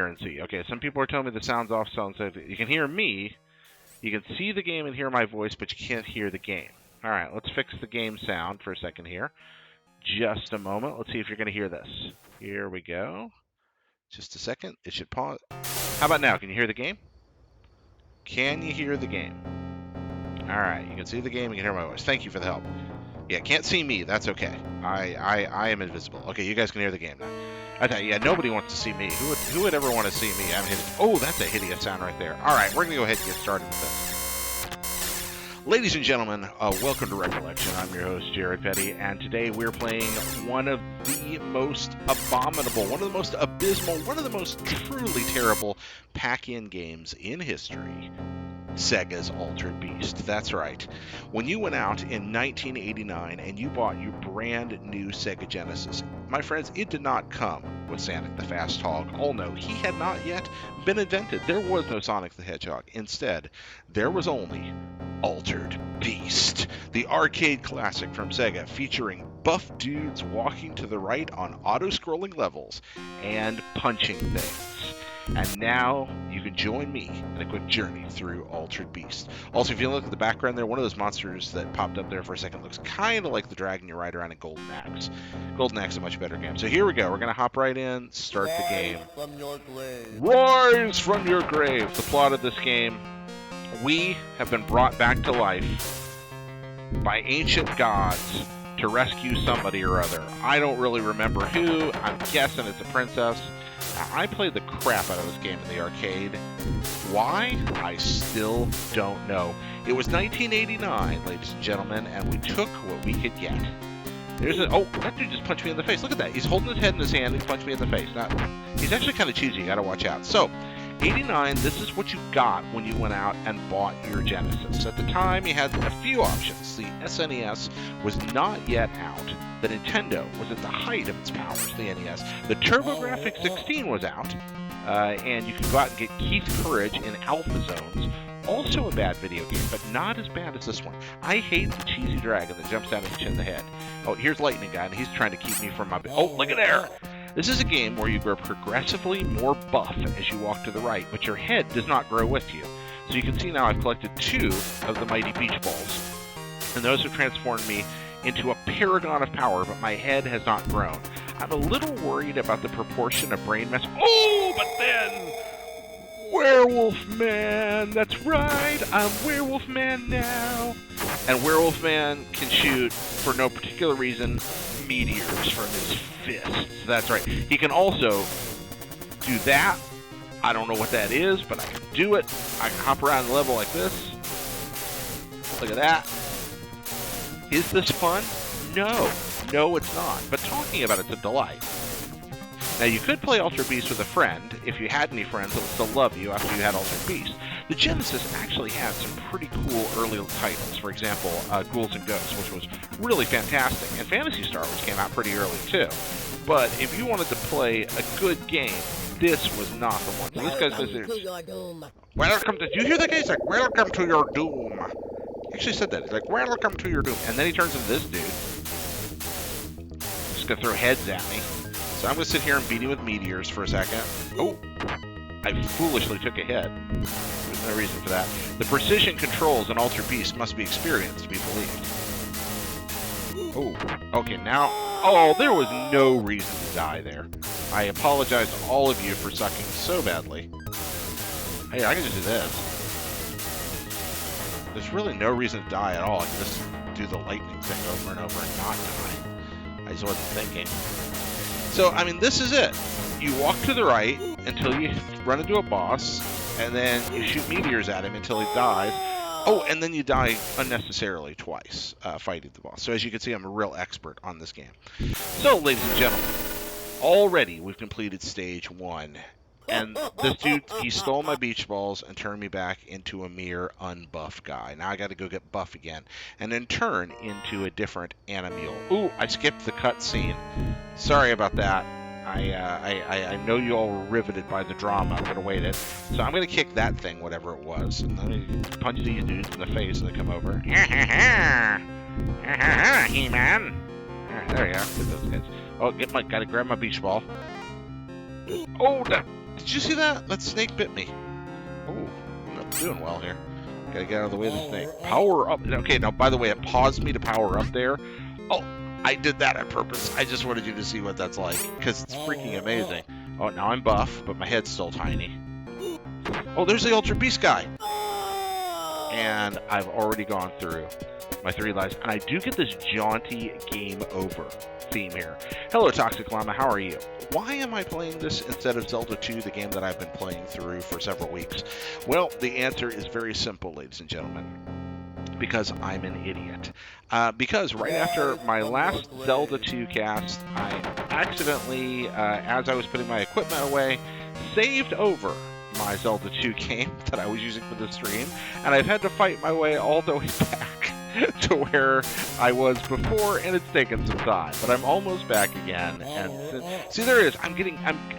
and see. Okay, some people are telling me the sound's off, so you can hear me, you can see the game and hear my voice, but you can't hear the game. All right, let's fix the game sound for a second here. Just a moment. Let's see if you're going to hear this. Here we go. Just a second. It should pause. How about now? Can you hear the game? Can you hear the game? All right, you can see the game, you can hear my voice. Thank you for the help. Yeah, can't see me. That's okay. I am invisible. Okay, you guys can hear the game now. I thought, yeah, nobody wants to see me. Who would ever want to see me? I'm hideous. Oh, that's a hideous sound right there. All right, we're going to go ahead and get started with this. Ladies and gentlemen, welcome to ReCollection. I'm your host, Jared Petty, and today we're playing one of the most abominable, one of the most abysmal, one of the most truly terrible pack-in games in history. Sega's Altered Beast. That's right. When you went out in 1989 and you bought your brand new Sega Genesis, my friends, it did not come with Sonic the Fast Hog. Oh no, he had not yet been invented. There was no Sonic the Hedgehog. Instead, there was only Altered Beast, the arcade classic from Sega, featuring buff dudes walking to the right on auto-scrolling levels and punching things. And now you can join me in a quick journey through Altered Beast. Also, if you look at the background there, one of those monsters that popped up there for a second looks kind of like the dragon you ride around in Golden Axe. Golden Axe is a much better game. So here we go. We're going to hop right in, start the game. From your grave. Rise from your grave. The plot of this game: we have been brought back to life by ancient gods to rescue somebody or other. I don't really remember who. I'm guessing it's a princess. I played the crap out of this game in the arcade. Why? I still don't know. It was 1989, ladies and gentlemen, and we took what we could get. Oh, that dude just punched me in the face. Look at that. He's holding his head in his hand. He punched me in the face. Now, he's actually kind of cheesy. You got to watch out. So, 89, this is what you got when you went out and bought your Genesis. At the time, you had a few options. The SNES was not yet out. The Nintendo was at the height of its powers, the NES. The TurboGrafx 16 was out, and you could go out and get Keith Courage in Alpha Zones. Also a bad video game, but not as bad as this one. I hate the cheesy dragon that jumps down and hits you in the head. Oh, here's Lightning Guy, and he's trying to keep me from my... Oh, look at there! This is a game where you grow progressively more buff as you walk to the right, but your head does not grow with you. So you can see now I've collected 2 of the Mighty Beach Balls, and those have transformed me into a paragon of power, but my head has not grown. I'm a little worried about the proportion of brain mass. Oh, but then... Werewolf Man! That's right! I'm Werewolf Man now! And Werewolf Man can shoot, for no particular reason, meteors from his fists. That's right. He can also do that. I don't know what that is, but I can do it. I can hop around the level like this. Look at that. Is this fun? No. No, it's not. But talking about it's a delight. Now, you could play Altered Beast with a friend if you had any friends that would still love you after you had Altered Beast. The Genesis actually had some pretty cool early titles. For example, Ghouls and Ghosts, which was really fantastic. And Phantasy Star, which came out pretty early, too. But if you wanted to play a good game, this was not the one. So this guy's listening. Welcome to... Do you hear that guy? He's like, welcome to your doom. He actually said that. He's like, welcome to your doom. And then he turns into this dude. Just gonna throw heads at me. So I'm gonna sit here and beat him with meteors for a second. Oh! I foolishly took a hit. There's no reason for that. The precision controls in Altered Beast must be experienced to be believed. Oh, okay, now... Oh, there was no reason to die there. I apologize to all of you for sucking so badly. Hey, I can just do this. There's really no reason to die at all. I can just do the lightning thing over and over and not die. I just wasn't thinking. So, I mean, this is it. You walk to the right until you run into a boss, and then you shoot meteors at him until he dies. Oh, and then you die unnecessarily twice fighting the boss. So as you can see, I'm a real expert on this game. So, ladies and gentlemen, already we've completed stage 1. And this dude, he stole my beach balls and turned me back into a mere unbuffed guy. Now I got to go get buff again, and then turn into a different animal. Ooh, I skipped the cutscene. Sorry about that. I know you all were riveted by the drama. I'm gonna wait it. So I'm gonna kick that thing, whatever it was, and then punch these dudes in the face as they come over. He-Man. There you go. Get those guys. Oh, gotta grab my beach ball. Oh, Did you see that? That snake bit me. Oh, I'm not doing well here. Gotta get out of the way of the snake. Power up. Okay, now, by the way, it paused me to power up there. Oh, I did that on purpose. I just wanted you to see what that's like, because it's freaking amazing. Oh, now I'm buff, but my head's still tiny. Oh, there's the Ultra Beast guy. And I've already gone through my 3 lives. And I do get this jaunty game over theme here. Hello, Toxic Llama. How are you? Why am I playing this instead of Zelda 2, the game that I've been playing through for several weeks? Well, the answer is very simple, ladies and gentlemen. Because I'm an idiot. Because right after my last Zelda 2 cast, I accidentally, as I was putting my equipment away, saved over my Zelda 2 game that I was using for the stream, and I've had to fight my way all the way back to where I was before, and it's taken some time, but I'm almost back again. And see, there it is. I'm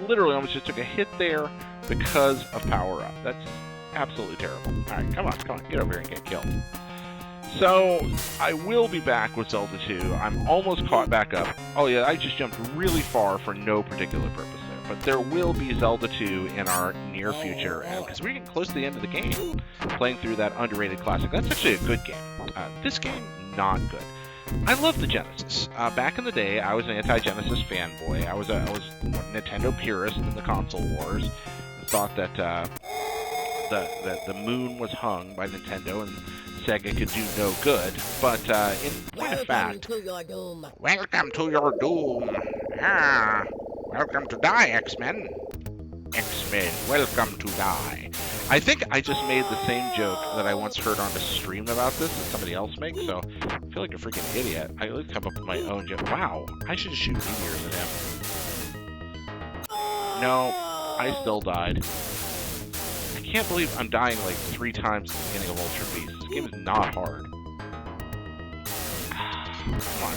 literally almost just took a hit there because of power up. That's absolutely terrible. All right, come on, get over here and get killed. So I will be back with Zelda 2. I'm almost caught back up. Oh yeah, I just jumped really far for no particular purpose. But there will be Zelda 2 in our near future, because we're getting close to the end of the game, playing through that underrated classic. That's actually a good game. This game, not good. I love the Genesis. Back in the day, I was an anti-Genesis fanboy. I was a Nintendo purist in the console wars. I thought that the moon was hung by Nintendo and Sega could do no good. But in point of fact, welcome to your doom. Ah. Welcome to die, X-Men. X-Men, welcome to die. I think I just made the same joke that I once heard on a stream about this that somebody else makes, so I feel like a freaking idiot. I at least come up with my own joke. Wow, I should shoot meteors at him. No, I still died. I can't believe I'm dying like 3 times at the beginning of Ultra Beast. This game is not hard. Come on.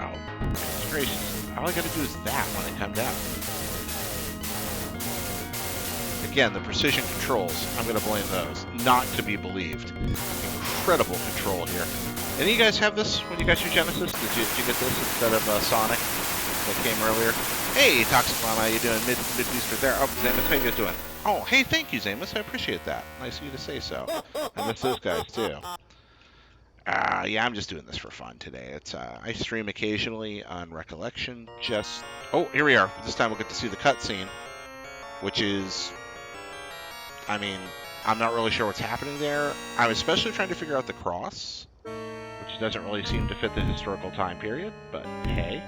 Oh, goodness gracious. All I gotta do is that when I come down. Again, the precision controls, I'm gonna blame those. Not to be believed. Incredible control here. Any of you guys have this when you got your Genesis? Did you get this instead of Sonic that came earlier? Hey, Toxic Llama, how you doing? Mid-booster there. Oh, Zamus, how you guys doing? Oh, hey, thank you, Zamus. I appreciate that. Nice of you to say so. I miss those guys, too. Yeah, I'm just doing this for fun today. It's I stream occasionally on ReCollection. Oh, here we are. This time we'll get to see the cutscene, which is, I mean, I'm not really sure what's happening there. I'm especially trying to figure out the cross, which doesn't really seem to fit the historical time period, but hey.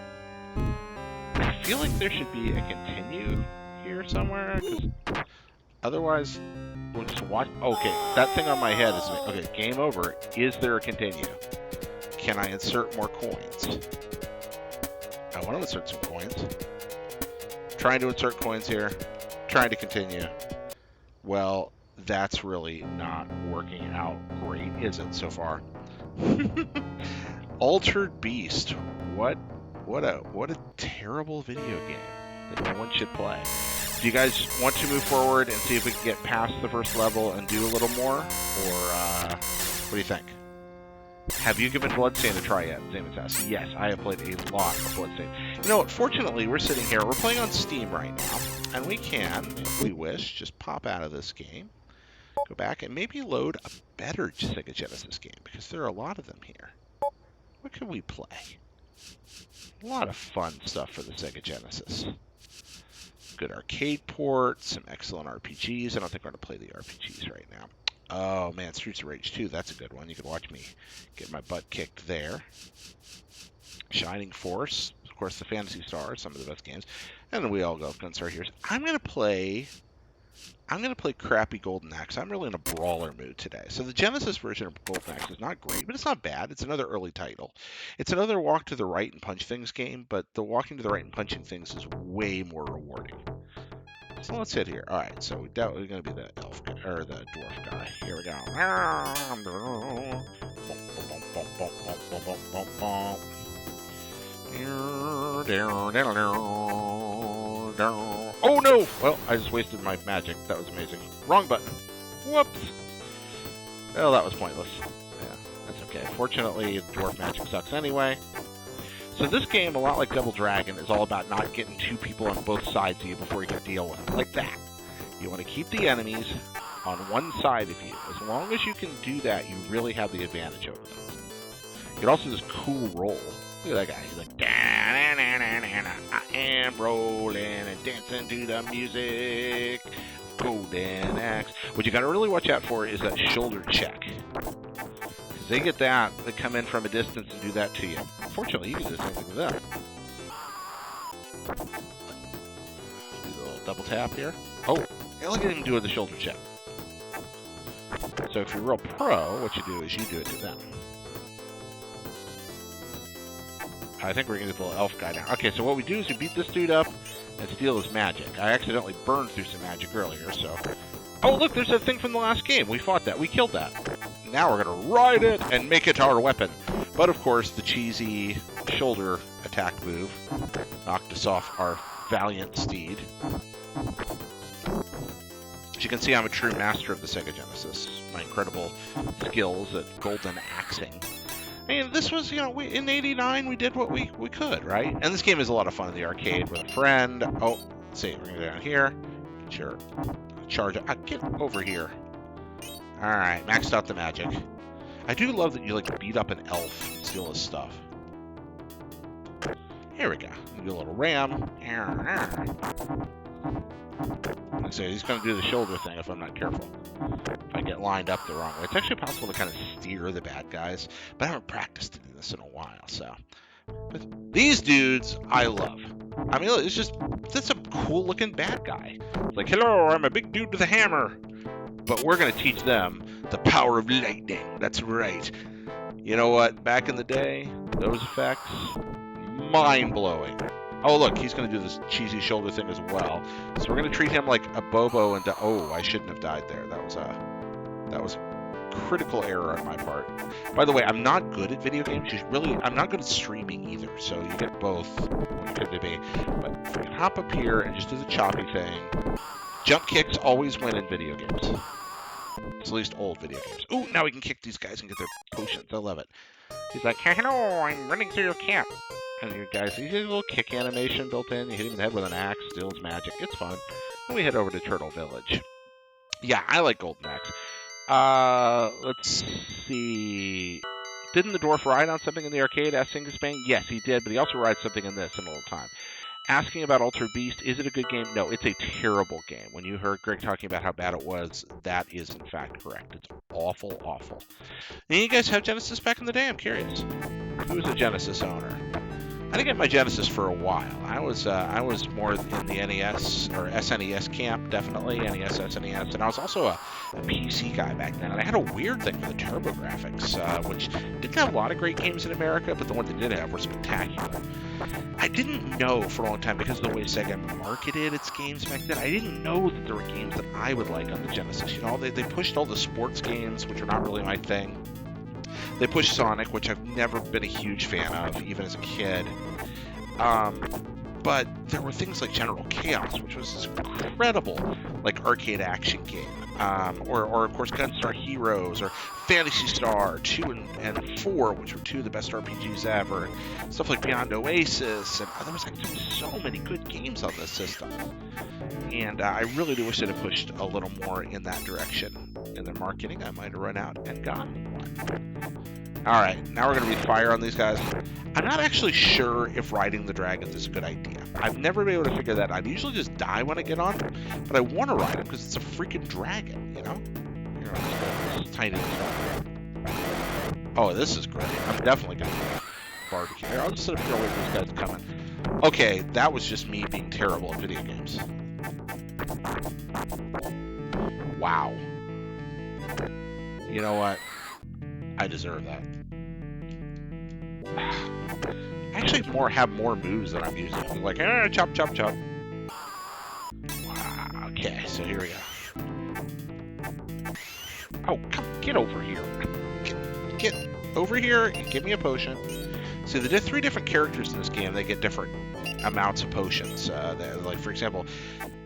I feel like there should be a continue here somewhere, because otherwise we'll just watch. Okay, that thing on my head is okay. Game over. Is there a continue? Can I insert more coins? I want to insert some coins. Trying to insert coins here. Trying to continue. Well, that's really not working out great, is it so far? Altered Beast. What a terrible video game that no one should play. Do you guys want to move forward and see if we can get past the first level and do a little more? Or, what do you think? Have you given Bloodstained a try yet? Zamus asks. Yes, I have played a lot of Bloodstained. You know what? Fortunately, we're sitting here. We're playing on Steam right now. And we can, if we wish, just pop out of this game. Go back and maybe load a better Sega Genesis game. Because there are a lot of them here. What can we play? A lot of fun stuff for the Sega Genesis. Good arcade ports, some excellent RPGs. I don't think we're going to play the RPGs right now. Oh man, Streets of Rage 2, that's a good one. You can watch me get my butt kicked there. Shining Force, of course, the Phantasy Star, some of the best games. And then we all go Gunstar Heroes. I'm gonna play crappy Golden Axe. I'm really in a brawler mood today. So the Genesis version of Golden Axe is not great, but it's not bad. It's another early title. It's another walk to the right and punch things game, but the walking to the right and punching things is way more rewarding. So let's hit here. All right, so we're gonna be the elf guy, or the dwarf guy. Here we go. Oh no! Well, I just wasted my magic. That was amazing. Wrong button. Whoops. Well, that was pointless. Yeah, that's okay. Fortunately, dwarf magic sucks anyway. So this game, a lot like Double Dragon, is all about not getting two people on both sides of you before you can deal with them. Like that. You want to keep the enemies on one side of you. As long as you can do that, you really have the advantage over them. You can also just cool roll. Look at that guy. He's like, I am rolling and dancing to the music. Golden Axe. What you got to really watch out for is that shoulder check. Because they get that, they come in from a distance and do that to you. Fortunately, you can do the same thing with them. Do the little double tap here. Oh, hey, look at him doing the shoulder check. So if you're real pro, what you do is you do it to them. I think we're going to get the little elf guy now. Okay, so what we do is we beat this dude up and steal his magic. I accidentally burned through some magic earlier, so... Oh, look, there's that thing from the last game. We fought that. We killed that. Now we're going to ride it and make it our weapon. But, of course, the cheesy shoulder attack move knocked us off our valiant steed. As you can see, I'm a true master of the Sega Genesis. My incredible skills at golden axing. I mean, this was, you know, in '89, we did what we could, right? And this game is a lot of fun in the arcade with a friend. Oh, let's see, we're going to go down here. Sure. Charge it. Get over here. Alright, maxed out the magic. I do love that you, like, beat up an elf and steal his stuff. Here we go. Do a little ram. So he's going to do the shoulder thing if I'm not careful. If I get lined up the wrong way. It's actually possible to kind of steer the bad guys, but I haven't practiced doing this in a while, so. But these dudes, I love. I mean, it's just, that's a cool-looking bad guy. It's like, hello, I'm a big dude with a hammer. But we're going to teach them the power of lightning. That's right. You know what? Back in the day, those effects, mind-blowing. Oh, look, he's going to do this cheesy shoulder thing as well. So we're going to treat him like a Bobo and... Oh, I shouldn't have died there. That was a critical error on my part. By the way, I'm not good at video games. I'm not good at streaming either, so you get both when you come to me. But if we can hop up here and just do the choppy thing. Jump kicks always win in video games. It's at least old video games. Ooh, now we can kick these guys and get their potions. I love it. He's like, hello, I'm running through your camp. And you guys, you get a little kick animation built in. You hit him in the head with an axe, steal his magic. It's fun. Then we head over to Turtle Village. Yeah, I like Golden Axe. Let's see. Didn't the dwarf ride on something in the arcade? Asked Singisbang. Yes, he did, but he also rides something in this in a little time. Asking about Altered Beast, is it a good game? No, it's a terrible game. When you heard Greg talking about how bad it was, that is in fact correct. It's awful, awful. And you guys have Genesis back in the day? I'm curious. Who was a Genesis owner? I didn't get my Genesis for a while. I was more in the NES or SNES camp, definitely NES, SNES, and I was also a PC guy back then. And I had a weird thing with the TurboGrafx, which didn't have a lot of great games in America, but the ones it did have were spectacular. I didn't know for a long time, because of the way Sega marketed its games back then, I didn't know that there were games that I would like on the Genesis. You know, they pushed all the sports games, which are not really my thing. They pushed Sonic, which I've never been a huge fan of, even as a kid. But there were things like General Chaos, which was this incredible, like, arcade action game. Or of course, Gunstar Heroes, or Phantasy Star 2 and 4, which were two of the best RPGs ever. And stuff like Beyond Oasis, and there was like so many good games on this system. And I really do wish they'd have pushed a little more in that direction. In their marketing, I might have run out and gotten one. Alright, now we're going to be fire on these guys. I'm not actually sure if riding the dragons is a good idea. I've never been able to figure that out. I usually just die when I get on, but I want to ride them because it's a freaking dragon, you know? Here, I'll just this tiny little... Oh, this is great. I'm definitely going to barbecue. Here, I'll just sit up here and wait for these guys coming. Okay, that was just me being terrible at video games. Wow. You know what? I deserve that. I actually have more moves than I'm using. I'm like, chop, chop, chop. Wow, okay, so here we go. Oh, come, get over here. Get over here and give me a potion. See, the 3 different characters in this game, they get different amounts of potions. Like, for example,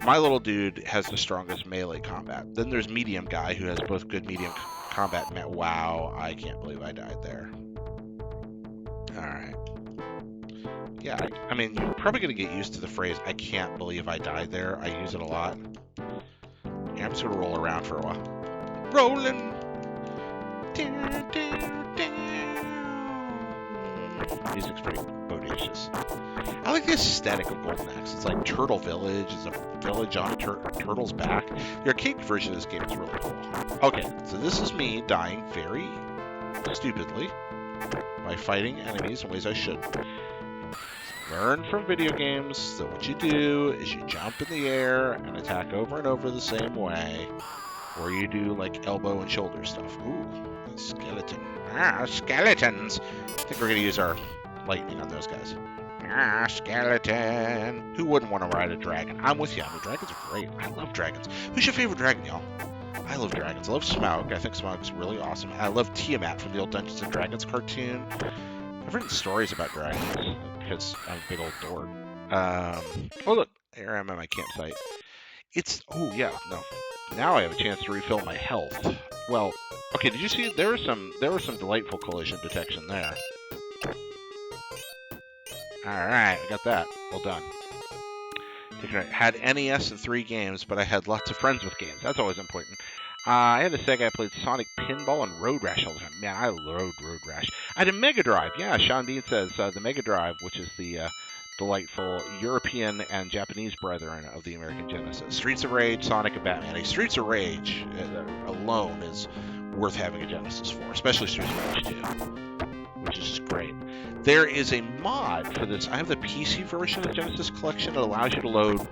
my little dude has the strongest melee combat. Then there's Medium Guy, who has both good medium combat. Wow, I can't believe I died there. Alright. Yeah, I mean, you're probably going to get used to the phrase, I can't believe I died there. I use it a lot. Yeah, I'm just going to roll around for a while. Rolling! Music's pretty bodacious. I like the aesthetic of Golden Axe. It's like Turtle Village. It's a village on a turtle's back. The arcade version of this game is really cool. Okay, so this is me dying very stupidly by fighting enemies in ways I shouldn't. Learn from video games that what you do is you jump in the air and attack over and over the same way, or you do like elbow and shoulder stuff. Ooh, a skeleton. Ah, skeletons! I think we're going to use our lightning on those guys. Ah, skeleton! Who wouldn't want to ride a dragon? I'm with you. I mean, dragons are great. I love dragons. Who's your favorite dragon, y'all? I love dragons. I love Smaug. I think Smaug's really awesome. I love Tiamat from the old Dungeons & Dragons cartoon. I've written stories about dragons because I'm a big old dork. Oh, look. Here I am at my campsite. Oh, yeah. No. Now I have a chance to refill my health. Well, okay, did you see? There was some delightful collision detection there. Alright, I got that. Well done. Had NES in 3 games, but I had lots of friends with games. That's always important. I had a Sega. I played Sonic Pinball and Road Rash all the time. Man, I loved Road Rash. I had a Mega Drive. Yeah, Sean Dean says the Mega Drive, which is the delightful European and Japanese brethren of the American Genesis. Streets of Rage, Sonic, and Batman. Streets of Rage alone is worth having a Genesis for, especially Streets of Rage 2, which is just great. There is a mod for this. I have the PC version of the Genesis Collection that allows you to load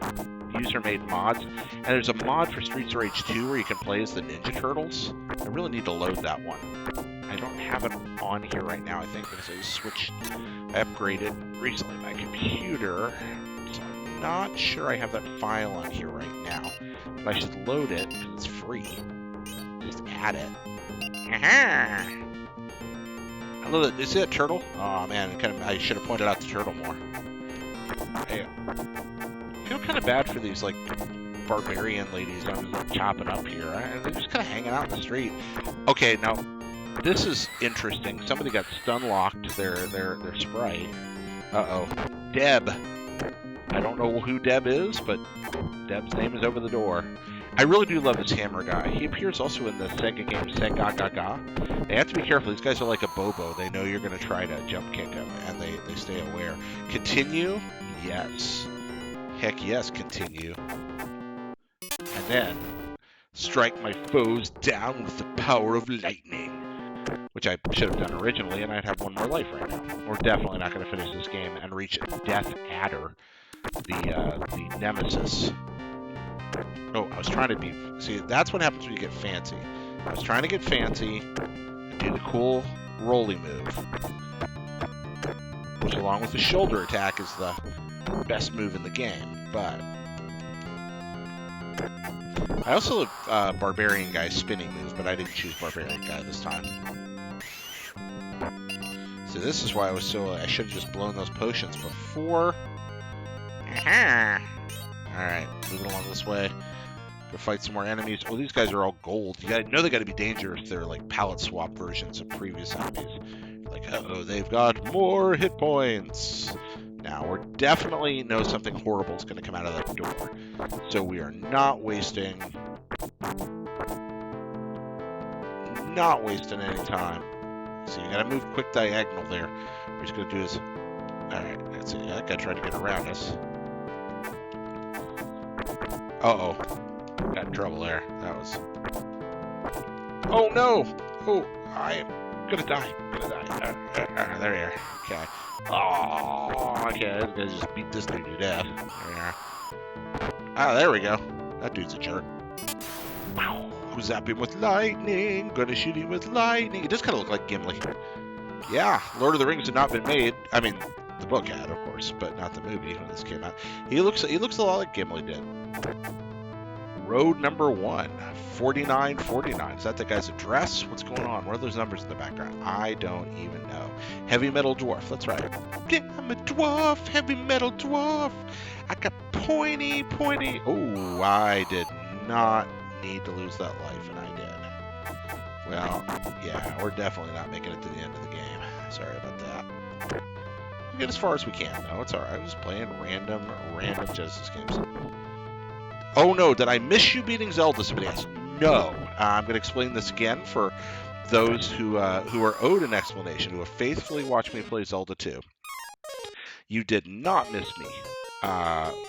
user-made mods, and there's a mod for Streets of Rage 2 where you can play as the Ninja Turtles. I really need to load that one. I don't have it on here right now, I think, because I upgraded recently my computer, so I'm not sure I have that file on here right now, but I should load it because it's free. Just add it. Aha! I love it. Is it a turtle? Oh man, I should have pointed out the turtle more. I feel kind of bad for these like barbarian ladies I'm like, chopping up here. They're just kind of hanging out in the street. Okay, now this is interesting. Somebody got stun locked their sprite. Uh-oh. Deb. I don't know who Deb is, but Deb's name is over the door. I really do love this hammer guy. He appears also in the Sega game Sega Gaga. They have to be careful. These guys are like a Bobo. They know you're going to try to jump kick them, and they stay aware. Continue? Yes. Heck yes, continue. And then strike my foes down with the power of lightning. Which I should have done originally, and I'd have one more life right now. We're definitely not going to finish this game and reach Death Adder, the nemesis. Oh, I was trying to be... See, that's what happens when you get fancy. I was trying to get fancy and do the cool rolly move. Which, along with the shoulder attack, is the best move in the game. But... I also love Barbarian Guy's spinning move, but I didn't choose Barbarian Guy this time. So this is why I should have just blown those potions before. Aha! Alright, moving along this way. Go fight some more enemies. Oh, these guys are all gold. You gotta know they gotta be dangerous. They're like palette swap versions of previous enemies. Like, uh-oh, they've got more hit points. Now, we're definitely know something horrible is gonna come out of that door. So we are not wasting any time. So you gotta move quick diagonal there. What we're just gonna do is... Alright, let's see. That guy tried to get around us. Uh-oh. Got in trouble there. That was... Oh, no! Oh, I am gonna die. There we are. Okay. Oh, okay. I gotta just beat this dude to death. There we are. Ah, there we go. That dude's a jerk. Wow. Zap him with lightning. Gonna shoot him with lightning. It does kind of look like Gimli. Yeah, Lord of the Rings had not been made. I mean, the book had, of course, but not the movie when this came out. He looks a lot like Gimli did. Road number 1, 4949. Is that the guy's address? What's going on? What are those numbers in the background? I don't even know. Heavy metal dwarf. That's right. Yeah, I'm a dwarf. Heavy metal dwarf. I got pointy. Oh, I did not need to lose that life, and I did. Well, yeah, we're definitely not making it to the end of the game. Sorry about that. We get as far as we can, though. It's alright. I'm just playing random Genesis games. Oh no, did I miss you beating Zelda? Somebody asked. No. I'm going to explain this again for those who are owed an explanation, who have faithfully watched me play Zelda 2. You did not miss me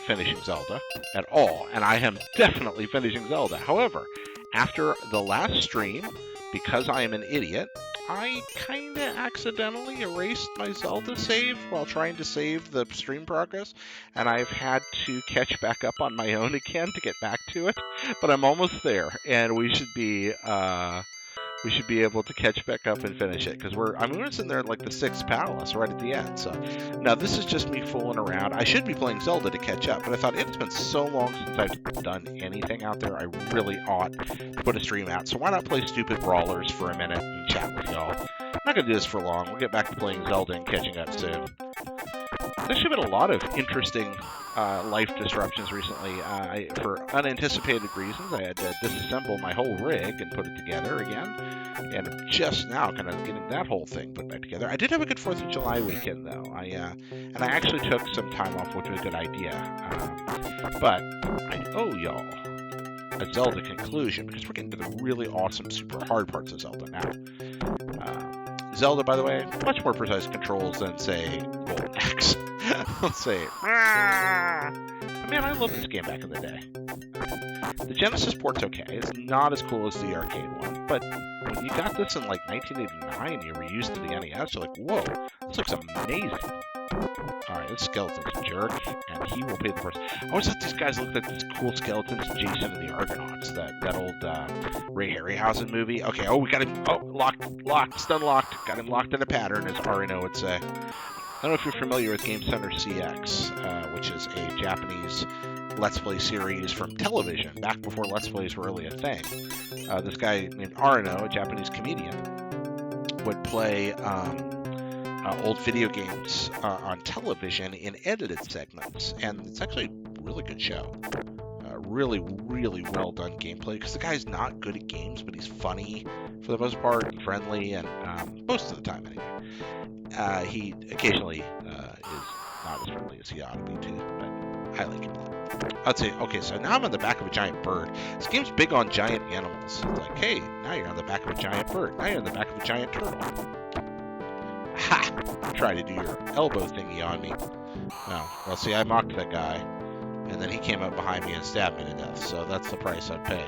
finishing Zelda at all, and I am definitely finishing Zelda. However, after the last stream, because I am an idiot, I kind of accidentally erased my Zelda save while trying to save the stream progress, and I've had to catch back up on my own again to get back to it. But I'm almost there, and we should be able to catch back up and finish it, because I'm sitting there at like the 6th palace right at the end. So now this is just me fooling around. I should be playing Zelda to catch up, but I thought it's been so long since I've done anything out there, I really ought to put a stream out. So why not play stupid brawlers for a minute and chat with y'all? I'm not going to do this for long. We'll get back to playing Zelda and catching up soon. There's been a lot of interesting life disruptions recently. For unanticipated reasons, I had to disassemble my whole rig and put it together again. And I'm just now kind of getting that whole thing put back together. I did have a good 4th of July weekend, though. And I actually took some time off, which was a good idea. But I owe y'all a Zelda conclusion, because we're getting to the really awesome, super hard parts of Zelda now. Zelda, by the way, much more precise controls than, say, Golden Axe. Let's say, but man, I love this game back in the day. The Genesis port's okay. It's not as cool as the arcade one, but when you got this in like 1989, you reused to the NES, you're like, whoa, this looks amazing. Alright, this skeleton's a jerk, and he will pay the price. I always thought these guys looked like these cool skeletons in Jason and the Argonauts, that old Ray Harryhausen movie. Okay, we got him. Oh, locked, stun locked. Got him locked in a pattern, as Arino would say. I don't know if you're familiar with Game Center CX, which is a Japanese Let's Play series from television, back before Let's Plays were really a thing. This guy named Arino, a Japanese comedian, would play old video games on television in edited segments, and it's actually a really good show. Really, really well done gameplay, because the guy's not good at games, but he's funny for the most part, and friendly, and most of the time anyway. He occasionally is not as friendly as he ought to be too, but I like him a lot. I'd say, okay, so now I'm on the back of a giant bird. This game's big on giant animals. It's like, hey, now you're on the back of a giant bird. Now you're on the back of a giant turtle. Ha! Try to do your elbow thingy on me. Oh, well, see, I mocked that guy, and then he came up behind me and stabbed me to death, so that's the price I'd pay.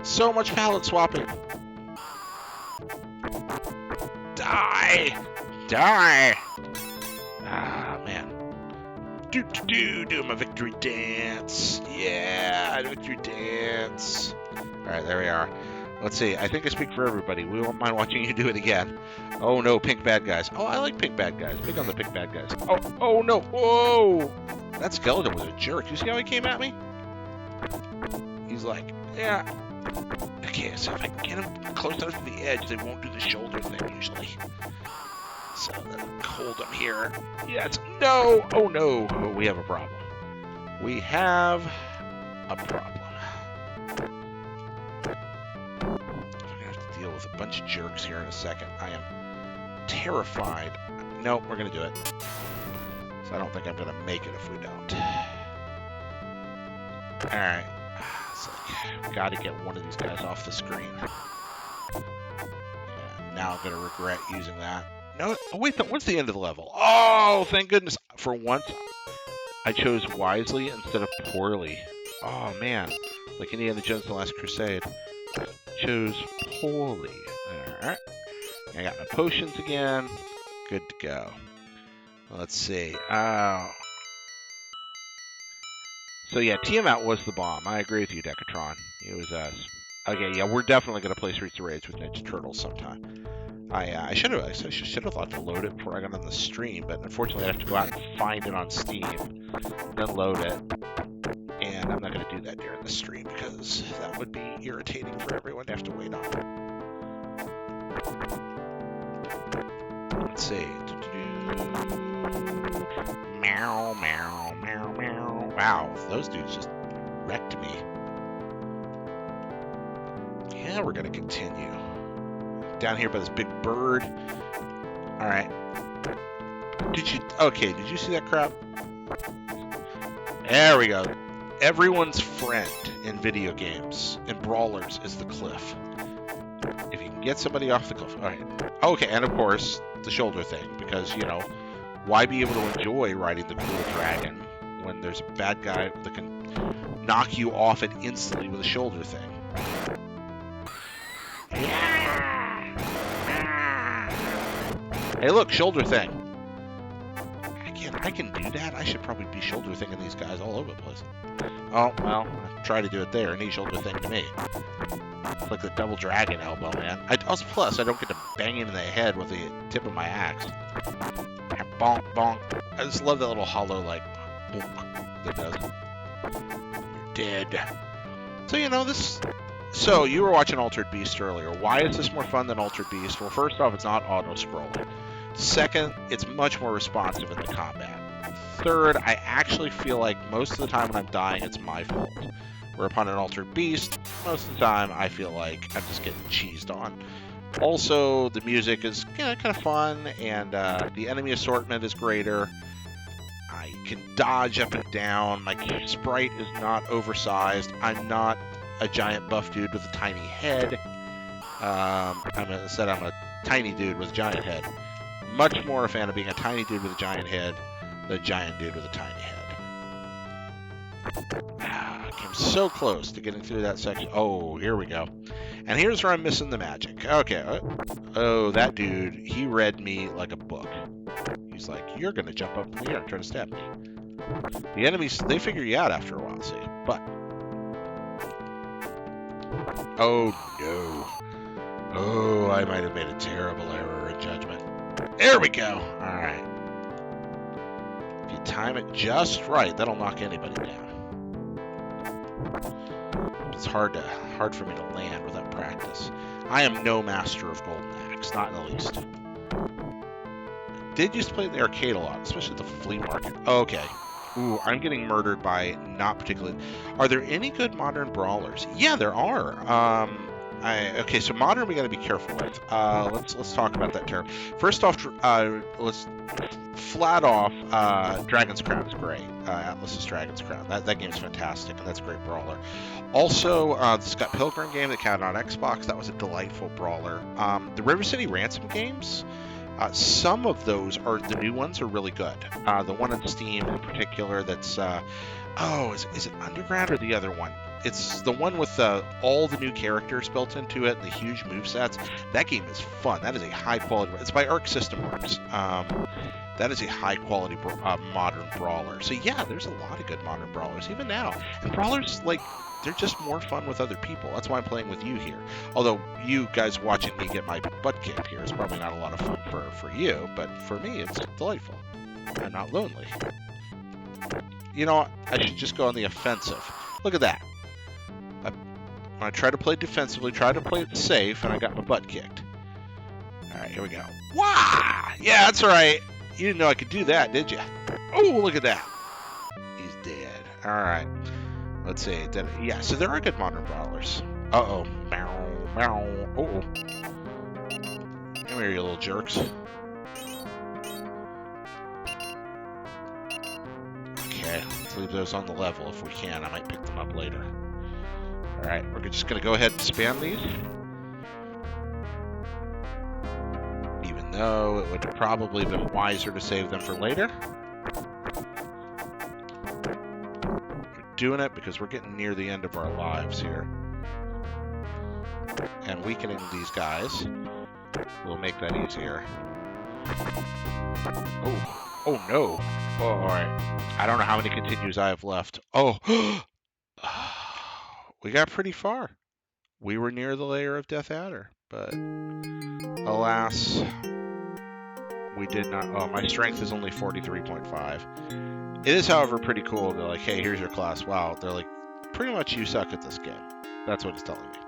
So much palette swapping! Die! Die! Ah, man. Do my victory dance. Yeah, victory dance. Alright, there we are. Let's see. I think I speak for everybody. We won't mind watching you do it again. Oh no, pink bad guys. Oh, I like pink bad guys. Big on the pink bad guys. Oh no. Whoa! That skeleton was a jerk. You see how he came at me? He's like, yeah. Okay, so if I get him close enough to the edge, they won't do the shoulder thing usually. So then hold him here. Yes. No. Oh no. Oh, we have a problem. We have a problem. I'm gonna have to deal with a bunch of jerks here in a second. I am terrified. Nope, we're gonna do it. So I don't think I'm gonna make it if we don't. Alright. It's like, we gotta get one of these guys off the screen. Yeah, now I'm gonna regret using that. No, oh wait, what's the end of the level? Oh, thank goodness. For once, I chose wisely instead of poorly. Oh man, like Indiana Jones and the Last Crusade. I chose poorly. Alright. I got my potions again. Good to go. Let's see. So yeah, Tiamat was the bomb. I agree with you, Decatron. It was us. Okay, yeah, we're definitely gonna play Streets of Rage with Ninja Turtles sometime. I should have thought to load it before I got on the stream, but unfortunately I have to go out and find it on Steam, then load it, and I'm not gonna do that during the stream because that would be irritating for everyone to have to wait on. Let's see. Meow, meow, meow, meow. Wow, those dudes just wrecked me. Yeah, we're gonna continue. Down here by this big bird. Alright. Okay, did you see that crap? There we go. Everyone's friend in video games, in brawlers, is the cliff. If you can get somebody off the cliff. Alright. Okay, and of course, the shoulder thing, because, you know, why be able to enjoy riding the cool dragon when there's a bad guy that can knock you off it instantly with a shoulder thing? Hey, look, shoulder thing. I can do that. I should probably be shoulder thinging these guys all over the place. Oh, well, I try to do it there, and he shoulder thing to me. It's like the double dragon elbow, man. Plus, I don't get to bang him in the head with the tip of my axe. Bonk, bonk. I just love that little hollow, like, bonk that does. You're dead. So, you know, this... So, you were watching Altered Beast earlier. Why is this more fun than Altered Beast? Well, first off, it's not auto-scrolling. Second, it's much more responsive in the combat. Third, I actually feel like most of the time when I'm dying, it's my fault. Where upon an Altered Beast, most of the time, I feel like I'm just getting cheesed on. Also, the music is kind of fun, and the enemy assortment is greater. I can dodge up and down. My sprite is not oversized. I'm not a giant buff dude with a tiny head. I'm a tiny dude with a giant head. Much more a fan of being a tiny dude with a giant head than a giant dude with a tiny head. I came so close to getting through that section. Oh, here we go. And here's where I'm missing the magic. Okay. Oh, that dude, he read me like a book. He's like, you're going to jump up in the air and try to stab me. The enemies, they figure you out after a while, see. But... Oh, no. Oh, I might have made a terrible error in judgment. There we go. All right. If you time it just right, that'll knock anybody down. It's hard for me to land without practice. I am no master of Golden Axe, not in the least. Did used to play in the arcade a lot, especially the flea market. Okay. Ooh, I'm getting murdered by not particularly. Are there any good modern brawlers? Yeah, there are. Okay, so modern we got to be careful with. Let's talk about that term. First off, let's flat off. Dragon's Crown is great. Atlas's Dragon's Crown. That game's fantastic, and that's a great brawler. Also, the Scott Pilgrim game that came out on Xbox, that was a delightful brawler. The River City Ransom games. Some of those are the new ones are really good. The one on Steam in particular that's is it Underground or the other one? It's the one with all the new characters built into it and the huge movesets. That game is fun. That is a high quality. It's by Arc System Works. That is a high quality modern brawler. So yeah, there's a lot of good modern brawlers even now. And brawlers they're just more fun with other people. That's why I'm playing with you here. Although you guys watching me get my butt kicked here is probably not a lot of fun for you, but for me it's delightful. I'm not lonely. You know what? I should just go on the offensive. Look at that. When I try to play defensively, try to play it safe, and I got my butt kicked. Alright, here we go. Wah! Yeah, that's right. You didn't know I could do that, did you? Oh, look at that. He's dead. Alright. Let's see. Yeah, so there are good modern brawlers. Uh-oh. Meow, meow. Uh-oh. Come here, you little jerks. Okay, let's leave those on the level if we can. I might pick them up later. Alright, we're just going to go ahead and spam these. Even though it would have probably been wiser to save them for later. We're doing it because we're getting near the end of our lives here. And weakening these guys will make that easier. Oh no. Oh, alright. I don't know how many continues I have left. Oh! We got pretty far. We were near the layer of Death Adder, but alas, we did not. Oh, my strength is only 43.5. It is, however, pretty cool to be like, hey, here's your class. Wow, they're like, pretty much you suck at this game. That's what he's telling me.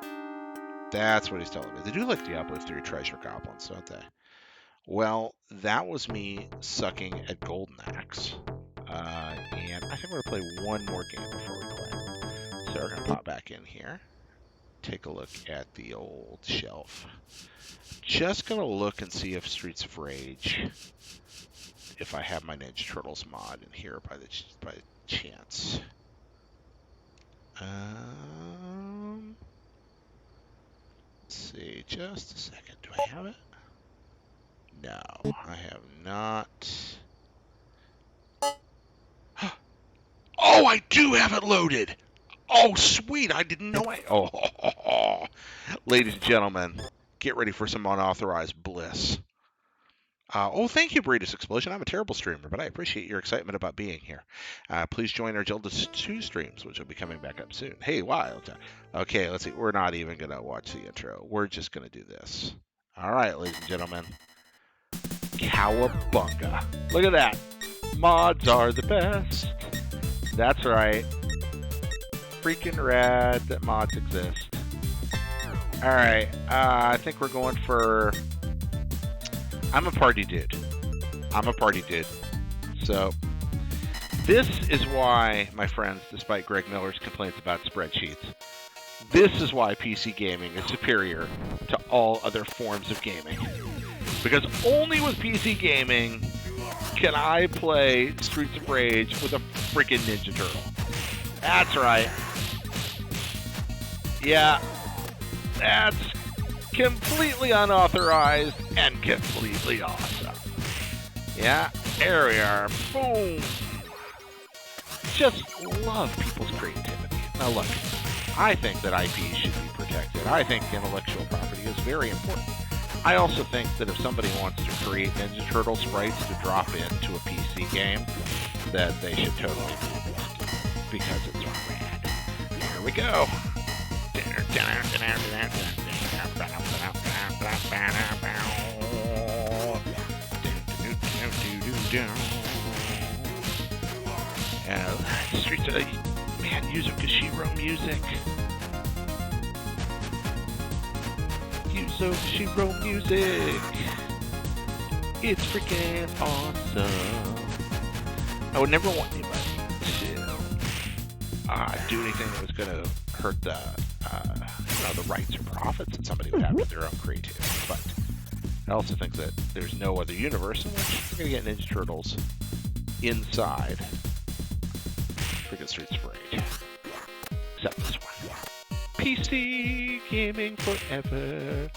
That's what he's telling me. They do like Diablo 3 treasure goblins, don't they? Well, that was me sucking at Golden Axe. And I think we're going to play one more game before we play. So we're going to pop back in here. Take a look at the old shelf. Just going to look and see if Streets of Rage if I have my Ninja Turtles mod in here by chance. Let's see, just a second. Do I have it? No, I have not. Oh, I do have it loaded. Oh, sweet. I didn't know I... Oh, ladies and gentlemen, get ready for some unauthorized bliss. Oh, thank you, Burritos Explosion. I'm a terrible streamer, but I appreciate your excitement about being here. Please join our Gildas 2 streams, which will be coming back up soon. Hey, Wild. Okay, let's see. We're not even going to watch the intro. We're just going to do this. All right, ladies and gentlemen. Cowabunga. Look at that. Mods are the best. That's right. Freaking rad that mods exist. All right. I think we're going for... I'm a party dude. So, this is why, my friends, despite Greg Miller's complaints about spreadsheets, this is why PC gaming is superior to all other forms of gaming. Because only with PC gaming can I play Streets of Rage with a freaking Ninja Turtle. That's right. Yeah, that's completely unauthorized and completely awesome. Yeah, there we are. Boom. Just love people's creativity. Now look, I think that IP should be protected. I think intellectual property is very important. I also think that if somebody wants to create Ninja Turtle sprites to drop into a PC game, that they should totally be able to do it, because it's rad. Here we go. Streets of... Man, Yuzo Koshiro music. Yuzo Koshiro music. It's freaking awesome. I would never want anybody to do anything that was going to hurt the rights or profits that somebody would have to their own creativity. But I also think that there's no other universe in which we're going to get Ninja Turtles inside freaking Streets of Rage. Except this one. PC gaming forever.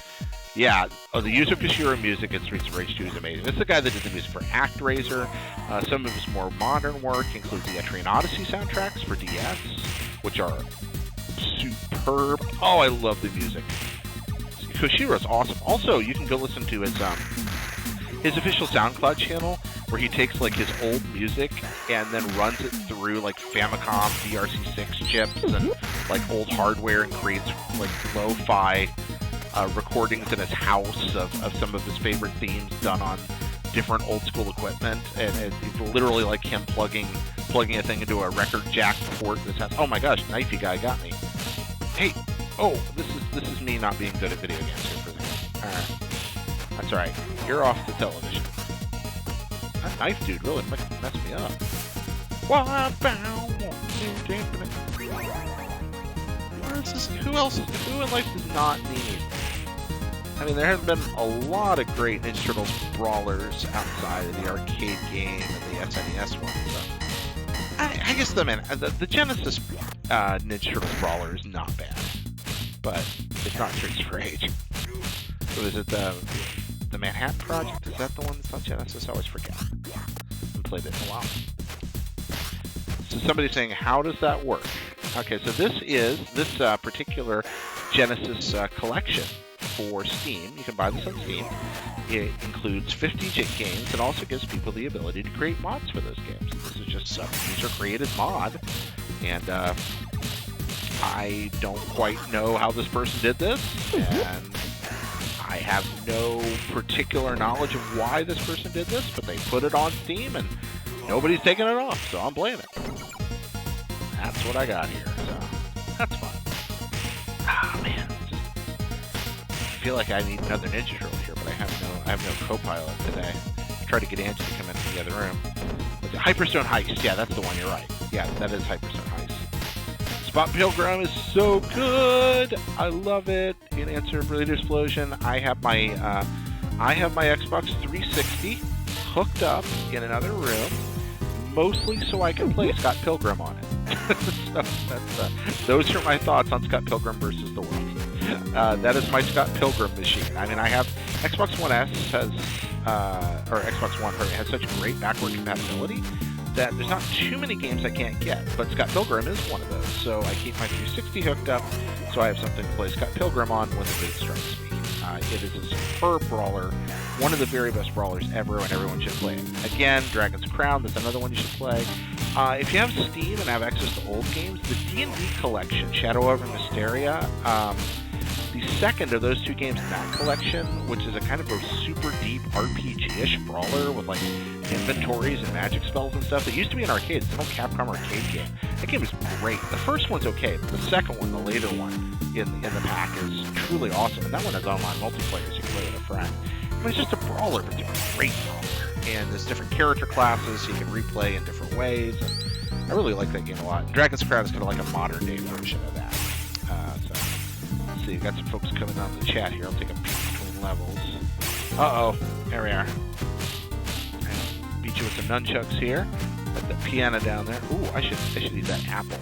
Yeah, the Yuzo Koshiro music in Streets of Rage 2 is amazing. This is the guy that did the music for ActRaiser. Some of his more modern work includes the Etrian Odyssey soundtracks for DS, which are superb. Oh, I love the music. Koshiro's awesome. Also, you can go listen to his official SoundCloud channel, where he takes like his old music and then runs it through like Famicom DRC6 chips and like old hardware and creates like lo-fi recordings in his house of some of his favorite themes done on different old school equipment, and it's literally like him plugging a thing into a record jack port in his house. Oh my gosh, knifey guy got me. Hey, oh, this is me not being good at video games here for a second. Alright. That's alright. You're off the television. That knife dude really messed me up. Where is this? Who in life does not need? I mean, there have been a lot of great Ninja Turtles brawlers outside of the arcade game and the SNES one. So I guess the Genesis Ninja Turtles brawler is not bad, but it's not Streets of Rage. So is it the Manhattan Project? Is that the one that's on Genesis? I always forget. I haven't played it in a while. So somebody's saying, how does that work? Okay, so this particular Genesis collection for Steam. You can buy this on Steam. It includes 50 games and also gives people the ability to create mods for those games. This is just some user-created mod, and I don't quite know how this person did this, and I have no particular knowledge of why this person did this, but they put it on Steam, and nobody's taking it off, so I'm playing it. That's what I got here, so that's fun. Ah, man. I feel like I need another Ninja Turtle here, but I have no co-pilot today. Tried to get Angie to come into the other room. Hyperstone Heist. Yeah, that's the one. You're right. Yeah, that is Hyperstone Heist. Spot Pilgrim is so good. I love it. In answer to Burrito Explosion, I have my Xbox 360 hooked up in another room, mostly so I can play Scott Pilgrim on it. So those are my thoughts on Scott Pilgrim versus the World. That is my Scott Pilgrim machine. I mean, I have Xbox One S has, or Xbox One has such great backward compatibility that there's not too many games I can't get, but Scott Pilgrim is one of those. So I keep my 360 hooked up, so I have something to play Scott Pilgrim on when the mood strikes me. It is a superb brawler, one of the very best brawlers ever, and everyone should play it. Again, Dragon's Crown, that's another one you should play. If you have Steam and have access to old games, the D&D collection, Shadow over Mysteria, the second of those two games in that collection, which is a kind of a super deep RPG-ish brawler with like inventories and magic spells and stuff. It used to be an arcade. It's an old Capcom arcade game. That game is great. The first one's okay, but the second one, the later one in the pack, is truly awesome. And that one has online multiplayer, so you can play with a friend. I mean, it's just a brawler, but it's a great brawler. And there's different character classes so you can replay in different ways. And I really like that game a lot. Dragon's Crown is kind of like a modern-day version of that. So you've got some folks coming on the chat here. I'll take a peek between levels. Uh-oh. There we are. Beat you with some nunchucks here. Got the piano down there. Ooh, I should eat that apple.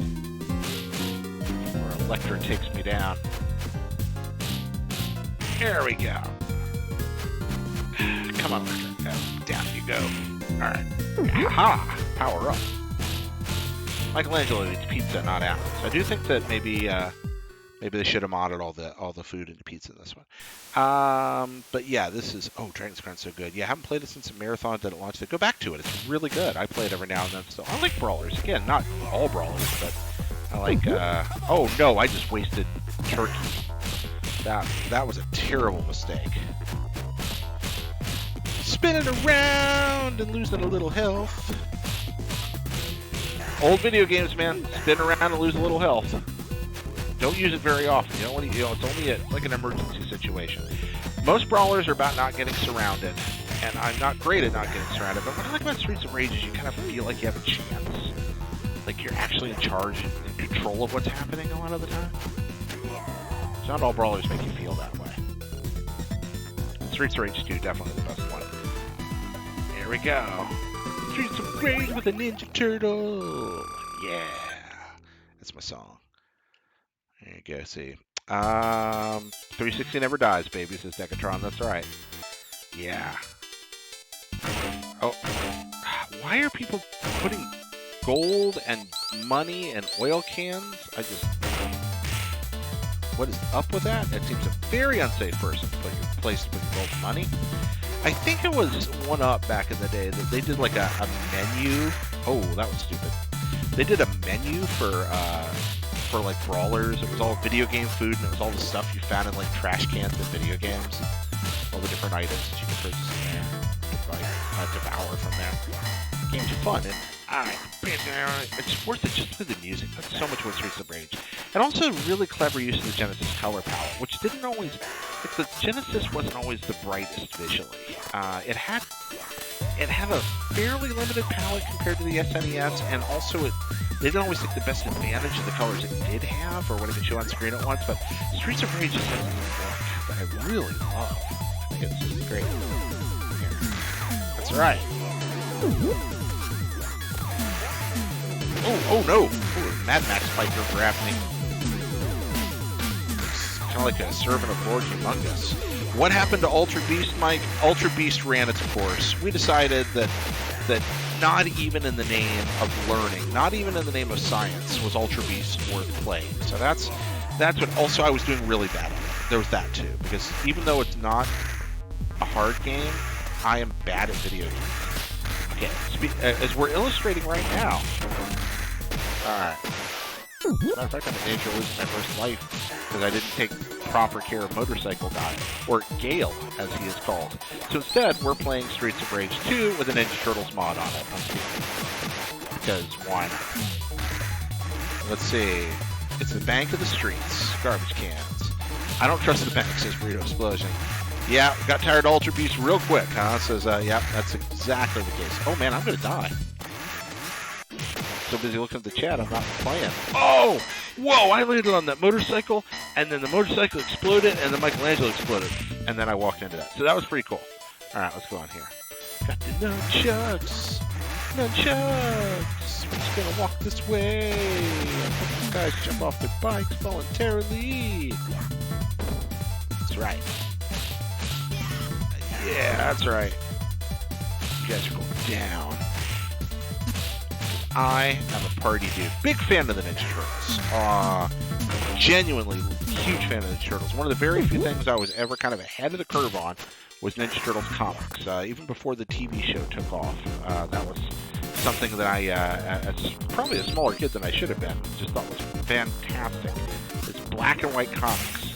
Or Electra takes me down. There we go. Come on, Electra. Down you go. Alright. Aha! Power up. Michelangelo eats pizza, not apples. I do think that maybe they should have modded all the food into pizza in this one. But yeah, this is... Oh, Dragon's Crown's so good. Yeah, I haven't played it since a marathon that it launched. Go back to it. It's really good. I play it every now and then. So I like brawlers. Again, not all brawlers, but I like... Oh, no, I just wasted turkey. That was a terrible mistake. Spinning around and losing a little health. Old video games, man. Spin around and lose a little health. Don't use it very often. You don't want to, it's only like an emergency situation. Most brawlers are about not getting surrounded, and I'm not great at not getting surrounded, but what I like about Streets of Rage is you kind of feel like you have a chance. Like you're actually in charge and in control of what's happening a lot of the time. So not all brawlers make you feel that way. Streets of Rage 2, definitely the best one. Here we go. Streets of Rage with a Ninja Turtle. Yeah. That's my song. There you go, see. 360 never dies, baby, says Decatron. That's right. Yeah. Oh. Why are people putting gold and money and oil cans? What is up with that? That seems a very unsafe place to put your gold and money. I think it was 1UP back in the day that they did like a menu. Oh, that was stupid. They did a menu for like brawlers. It was all video game food, and it was all the stuff you found in like trash cans in video games. All the different items that you could purchase in there. Devour from there. Games are fun, and it's worth it just for the music. That's so much worth Streets of Rage. And also really clever use of the Genesis color palette, which didn't always... Like the Genesis wasn't always the brightest visually. It had a fairly limited palette compared to the SNES, and also they didn't always take the best advantage of the colors it did have, or what it could show on screen at once, but Streets of Rage just has a look that I really love. I think it's great. Here. That's right. Oh no! Ooh, Mad Max Piper grabbed me. It's kind of like a servant of Lord Humongous. What happened to Ultra Beast, Mike? Ultra Beast ran its course. We decided that not even in the name of learning, not even in the name of science, was Ultra Beast worth playing. So that's what. Also, I was doing really bad on it. There was that too, because even though it's not a hard game, I am bad at video games. Okay, as we're illustrating right now. Alright. As a matter of fact, I'm in danger of losing my first life because I didn't take proper care of Motorcycle Guy, or Gale, as he is called. So instead, we're playing Streets of Rage 2 with a Ninja Turtles mod on it. Because why not? Let's see. It's the bank of the streets. Garbage cans. I don't trust the bank, says Burrito Explosion. Yeah, got tired of Ultra Beast real quick, huh? Says, yeah, that's exactly the case. Oh man, I'm gonna die. So busy looking at the chat, I'm not playing. Oh! Whoa, I landed on that motorcycle, and then the motorcycle exploded, and then Michelangelo exploded. And then I walked into that. So that was pretty cool. Alright, let's go on here. Got the nunchucks. Nunchucks. We're just gonna walk this way. And hope these guys jump off their bikes voluntarily. That's right. Yeah, that's right. You guys are going down. I am a party dude. Big fan of the Ninja Turtles. Genuinely huge fan of the Ninja Turtles. One of the very few things I was ever kind of ahead of the curve on was Ninja Turtles comics. Even before the TV show took off, that was something that I, as probably a smaller kid than I should have been, just thought was fantastic. It's black and white comics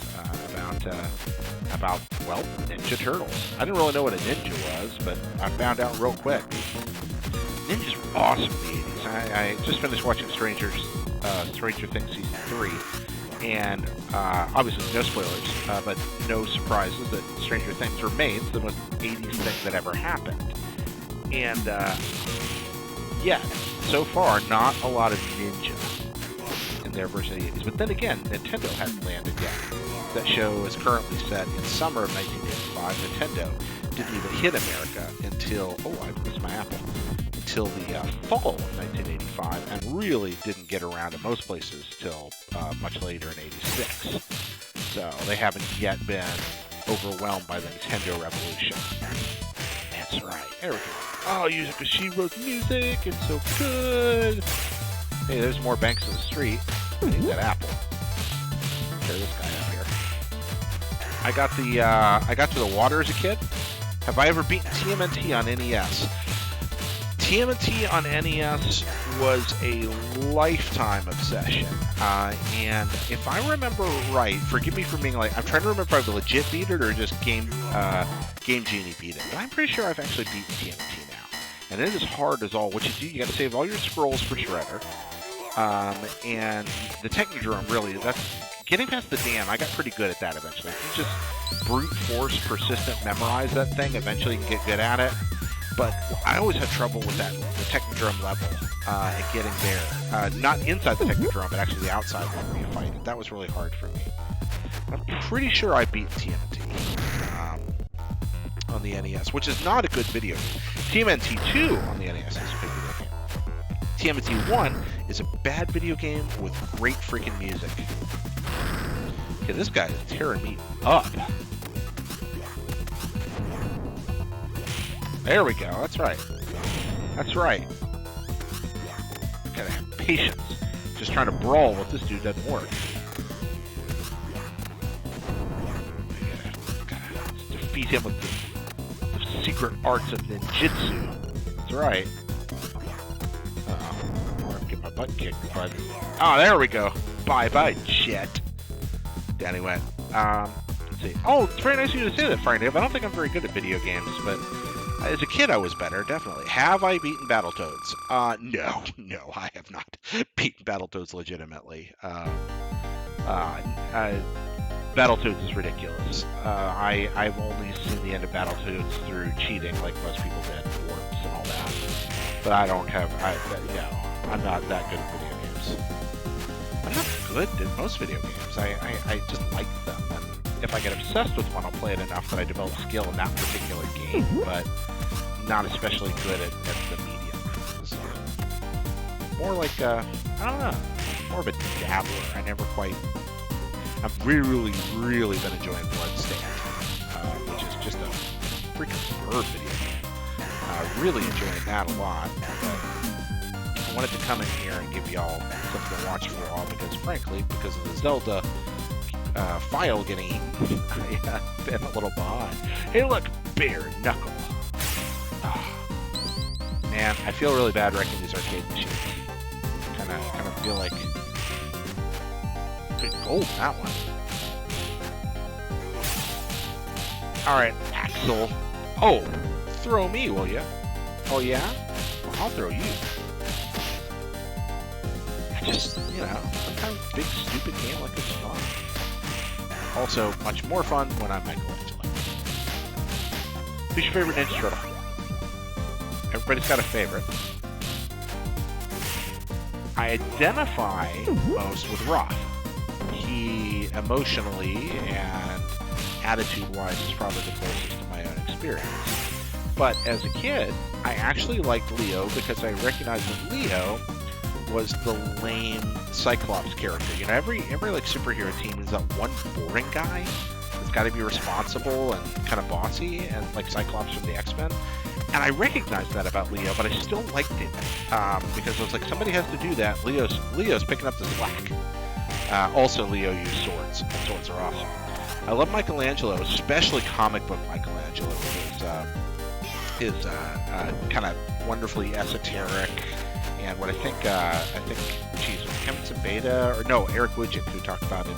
about, well, Ninja Turtles. I didn't really know what a ninja was, but I found out real quick. Ninjas were awesome in the 80s. I just finished watching Stranger Things Season 3, and obviously no spoilers, but no surprises that Stranger Things remains the most 80s thing that ever happened. And, yeah, so far, not a lot of ninja in their version of the 80s. But then again, Nintendo hadn't landed yet. That show is currently set in summer of 1985. Nintendo didn't even hit America until, I missed my apple, until the fall of 1985, and really didn't get around to most places till much later in 86. So they haven't yet been overwhelmed by the Nintendo revolution. That's right. There we go. Oh, Yuzuka Shiro's music. It's so good. Hey, there's more banks in the street. I need that apple. Carry this guy up here. I got to the water as a kid. Have I ever beaten TMNT on NES? TMNT on NES was a lifetime obsession. And if I remember right, forgive me for being like, I'm trying to remember if I've legit beat it or just Game Genie beat it. But I'm pretty sure I've actually beaten TMNT now. And it is hard as all. What you do, you got to save all your scrolls for Shredder. And the Technodrome, really, that's getting past the dam. I got pretty good at that eventually. If you just brute force, persistent memorize that thing, eventually you can get good at it. But I always had trouble with that, the Technodrome level, and getting there. Not inside the Technodrome, but actually the outside one where you fight it. That was really hard for me. I'm pretty sure I beat TMNT on the NES, which is not a good video game. TMNT 2 on the NES is a good video game. TMNT 1 is a bad video game with great freaking music. Okay, this guy is tearing me up. There we go. That's right. That's right. Gotta have patience. Just trying to brawl with this dude doesn't work. Gotta defeat him with the secret arts of ninjutsu. That's right. I'm gonna get my butt kicked by this. Oh, there we go. Bye-bye, jet. Down he went. Let's see. Oh, it's very nice of you to say that, Friday. I don't think I'm very good at video games, but as a kid, I was better, definitely. Have I beaten Battletoads? No, I have not beaten Battletoads legitimately. Battletoads is ridiculous. I've only seen the end of Battletoads through cheating, like most people did, warps and all that. But I don't have, I'm not that good at video games. I'm not good at most video games. I just like them. And if I get obsessed with one, I'll play it enough that I develop skill in that particular game, but not especially good at the medium. So, more like, I don't know, more of a dabbler. I never quite... I've really been enjoying Bloodstained, which is just a freaking superb video game. Really enjoying that a lot. But I wanted to come in here and give y'all something to watch for a while because, frankly, because of the Zelda file getting eaten, I've been a little behind. Hey, look, bare knuckle. Man, I feel really bad wrecking these arcade machines. Kind of feel like good gold in that one. All right, Axel. Oh, throw me, will ya? Oh yeah? Well, I'll throw you. I just, sometimes big stupid game like this is fun. Also, much more fun when I'm Michelangelo. Who's your favorite Ninja Turtle? Everybody's got a favorite. I identify most with Roth. He, emotionally and attitude-wise, is probably the closest to my own experience. But as a kid, I actually liked Leo because I recognized that Leo was the lame Cyclops character. You know, every like superhero team is that one boring guy that's got to be responsible and kind of bossy, and like Cyclops from the X-Men. And I recognized that about Leo, but I still liked him because I was like, somebody has to do that. Leo's picking up the slack. Also, Leo used swords, and swords are awesome. I love Michelangelo, especially comic book Michelangelo, with his kind of wonderfully esoteric, and what I think, geez, was Kevin Beta, or no, Eric Wujcik, who talked about it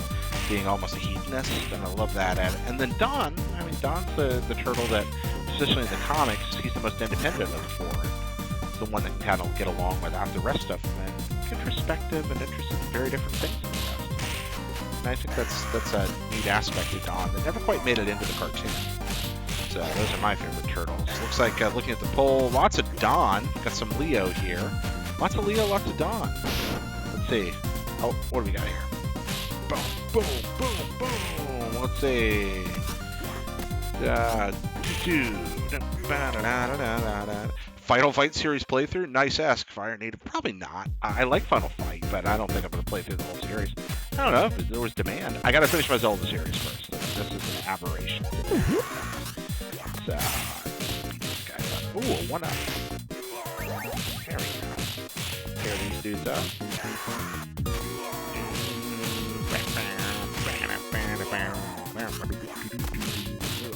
being almost a hedonist, and I love that. And then Don, I mean, Don's the turtle that, especially in the comics, he's the most independent of the four, the one that can kind of get along without the rest of them, and introspective and interested in very different things than the rest. And I think that's a neat aspect of Don that never quite made it into the cartoon. So those are my favorite turtles. Looks like, looking at the poll, lots of Don. Got some Leo here. Lots of Leo, lots of Don. Let's see. Oh, what do we got here? Boom, boom, boom, boom. Let's see. Final Fight series playthrough? Nice ask, Fire Native. Probably not. I like Final Fight, but I don't think I'm going to play through the whole series. I don't know if there was demand. I got to finish my Zelda series first. This is an aberration. So, beat this guy up. Ooh, a 1-up. There we go. Tear these dudes up.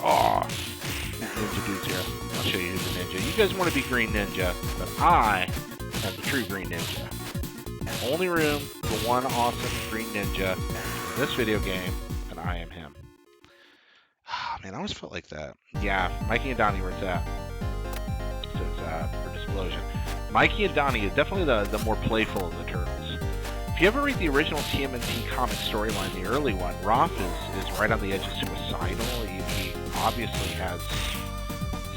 Oh, ninja dudes here. I'll show you who's a ninja. You guys want to be Green Ninja, but I am the true Green Ninja. Only room for one awesome Green Ninja in this video game, and I am him. Oh, man, I always felt like that. Yeah, Mikey and Donnie were at that. For Displosion. Mikey and Donnie is definitely the more playful of the turtles. If you ever read the original TMNT comic storyline, the early one, Raph is right on the edge of suicidal. He obviously has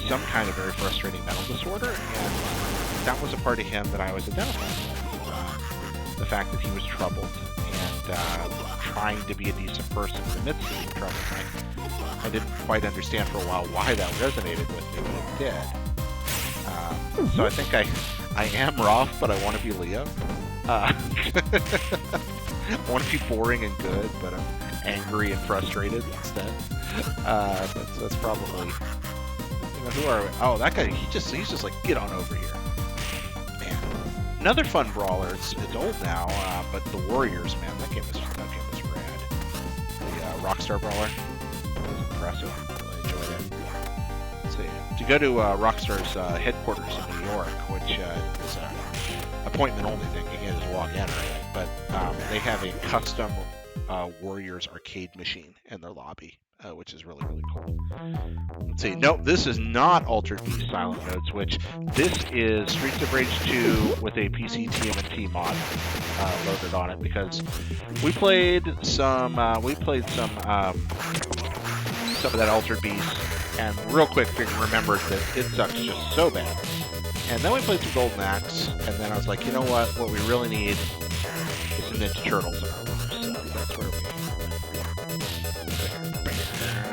some kind of very frustrating mental disorder, and that was a part of him that I always identified with. The fact that he was troubled and trying to be a decent person in the midst of the trouble. I didn't quite understand for a while why that resonated with me, but it did. So I think I am Raph, but I want to be Leo. I want to be boring and good, but I'm angry and frustrated instead. That's probably, you know, who are we? Oh, that guy, he's just like, get on over here. Man. Another fun brawler. It's old now, but the Warriors, man, that game was rad. The Rockstar brawler was impressive. Really enjoyed it. Let's see. To go to Rockstar's headquarters in New York, which is appointment only thing. You can't just walk in or anything, but they have a custom Warriors arcade machine in their lobby, which is really, really cool. Let's see. Nope, this is not Altered Beast Silent Note Switch. This is Streets of Rage 2 with a PC TMNT mod loaded on it, because we played some of that Altered Beast, and real quick remembered that it sucks just so bad. And then we played some Golden Axe, and then I was like, you know what we really need is some Ninja Turtles. So that's where we...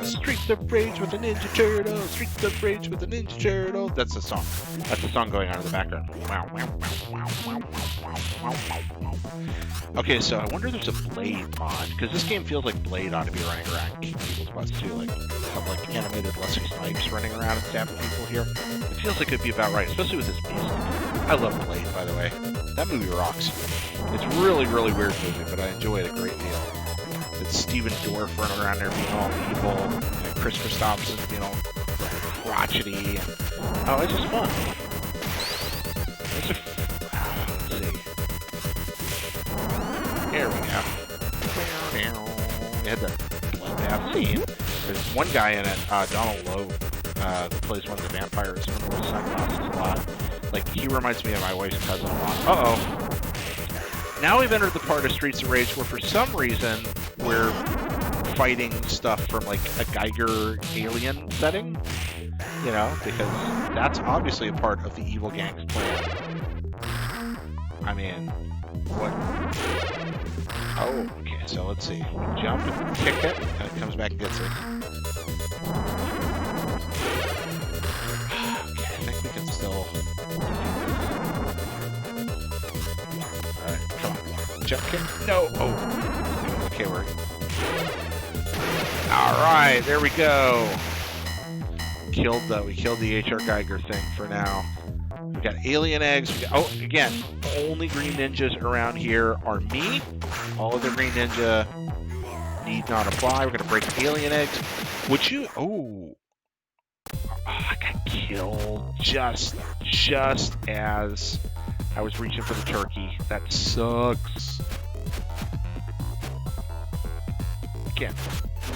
Streets of Rage with a Ninja Turtle, Streets of Rage with a Ninja Turtle. That's the song. That's the song going on in the background. Okay, so I wonder if there's a Blade mod, because this game feels like Blade ought to be running around kicking people's butts too, like some like animated Leslie Snipes running around and stabbing people here. It feels like it'd be about right, especially with this beast. I love Blade, by the way. That movie rocks. It's a really, really weird movie, but I enjoy it a great deal. It's Steven Dorff running around there being all evil, and Chris Christopherson being all crotchety, and oh, it's just fun. Let's see. There we go. We had the bloodbath scene. There's one guy in it, Donald Lowe, that plays one of the vampires from the Sunglasses a lot. Like, he reminds me of my wife's cousin a lot. Uh-oh. Now we've entered the part of Streets of Rage where for some reason we're fighting stuff from like a Geiger alien setting. You know, because that's obviously a part of the evil gang's plan. I mean, what? Oh, okay, so let's see. We jump and kick it, and it comes back and gets it. Jump kick. No. Oh. Okay, we're... Alright, there we go. We killed the H.R. Geiger thing for now. We got alien eggs. Oh, again, only green ninjas around here are me. All other green ninja need not apply. We're going to break alien eggs. Would you... Oh, I got killed just as I was reaching for the turkey. That sucks. Again,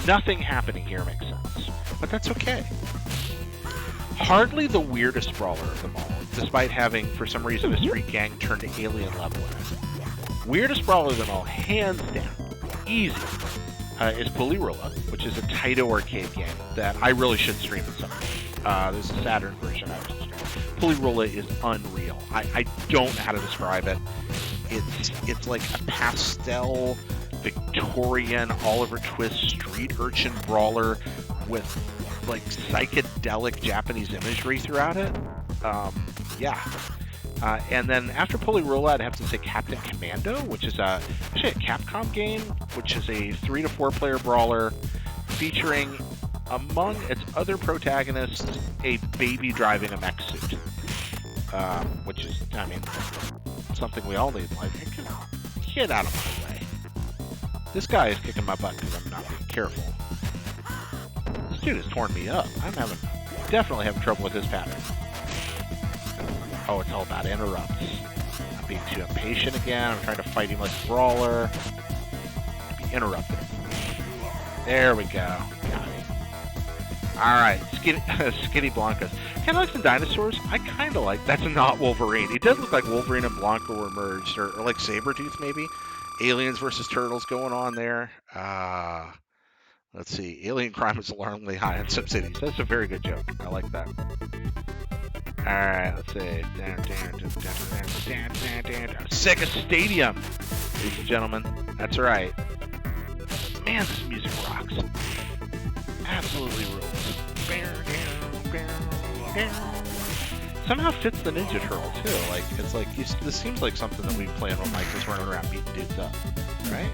nothing happening here makes sense, but that's okay. Hardly the weirdest brawler of them all, despite having, for some reason, a street gang turned to alien level in it. Weirdest brawler of them all, hands down, easy, is Polyrula, which is a Taito arcade game that I really should stream at some point. There's a Saturn version of it. Polyrula is unreal. I don't know how to describe it. It's like a pastel Victorian Oliver Twist street urchin brawler with like psychedelic Japanese imagery throughout it. Yeah. And then after Polyrula, I'd have to say Captain Commando, which is actually a Capcom game, which is a 3 to 4 player brawler featuring, among its other protagonists, a baby driving a mech suit. Which is, I mean, something we all need. Like, get out of my way. This guy is kicking my butt because I'm not being careful. This dude has torn me up. I'm definitely having trouble with this pattern. Oh, it's all about interrupts. I'm being too impatient again. I'm trying to fight him like a brawler. Be interrupted. There we go. Got it. Alright, Skinny Blancas. Kind of like some dinosaurs. I kind of like... That's not Wolverine. It does look like Wolverine and Blanca were merged. Or like Sabretooth, maybe. Aliens versus Turtles going on there. Let's see. Alien crime is alarmingly high in some cities. That's a very good joke. I like that. Alright, let's see. Sega Stadium, ladies and gentlemen. That's right. Man, this music rocks. Absolutely rules. Somehow fits the Ninja Turtle too. Like it's like this seems like something that we play when Mike was running around beating dudes up, right?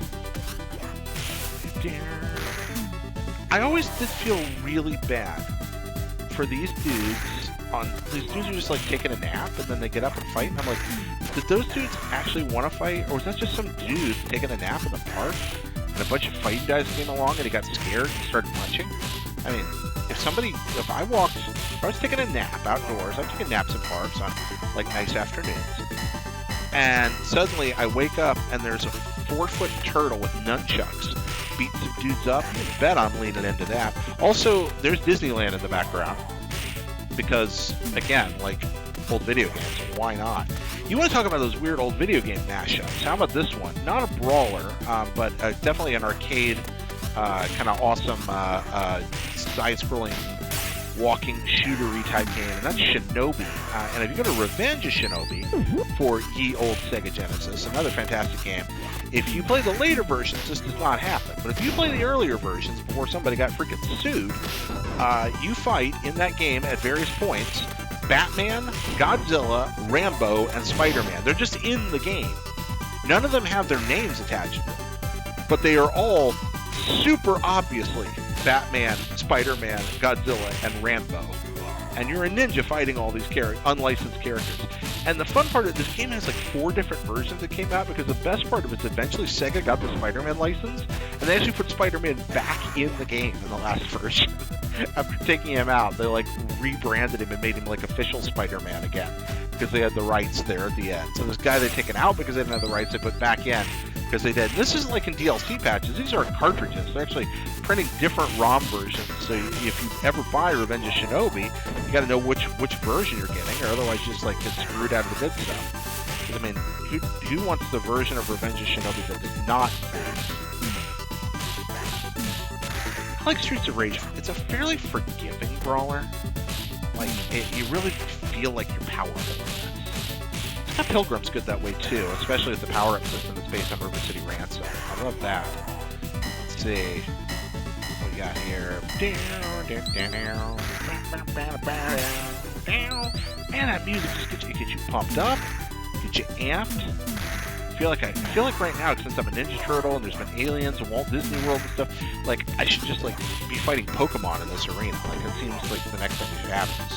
I always did feel really bad for these dudes. These dudes are just like taking a nap and then they get up and fight. And I'm like, did those dudes actually want to fight, or was that just some dude taking a nap in the park and a bunch of fighting guys came along and he got scared and started punching? I mean, if I was taking a nap outdoors, I'm taking naps in parks on like nice afternoons, and suddenly I wake up and there's a 4-foot turtle with nunchucks beating some dudes up, you bet I'm leaning into that. Also, there's Disneyland in the background because, again, like old video games, why not? You want to talk about those weird old video game mashups? How about this one? Not a brawler, but definitely an arcade kind of awesome side-scrolling walking shootery type game, and that's Shinobi. And if you go to Revenge of Shinobi for ye old Sega Genesis, another fantastic game. If you play the later versions, this does not happen. But if you play the earlier versions before somebody got freaking sued, you fight in that game at various points Batman, Godzilla, Rambo, and Spider-Man. They're just in the game. None of them have their names attached to them, but they are all super obviously Batman, Spider-Man, Godzilla, and Rambo. And you're a ninja fighting all these unlicensed characters. And the fun part is this game has like 4 different versions that came out, because the best part of it is eventually Sega got the Spider-Man license, and they actually put Spider-Man back in the game in the last version. After taking him out, they like rebranded him and made him like official Spider-Man again, because they had the rights there at the end. So this guy they'd taken out because they didn't have the rights, they put back in because they did. This isn't like in DLC patches. These are cartridges. They're actually printing different ROM versions. So if you ever buy Revenge of Shinobi, you got to know which version you're getting, or otherwise you just like get screwed out of the good stuff. Because I mean, who wants the version of Revenge of Shinobi that does not? I like Streets of Rage. It's a fairly forgiving brawler. Like you really feel like you're powerful in this. Pilgrim's good that way too, especially with the power-up system that's based on River City Ransom. I love that. Let's see what we got here. Man, that music just gets you pumped up, get you amped. feel like right now, since I'm a Ninja Turtle and there's been aliens and Walt Disney World and stuff, like I should just like be fighting Pokemon in this arena. Like it seems like the next thing that should happen is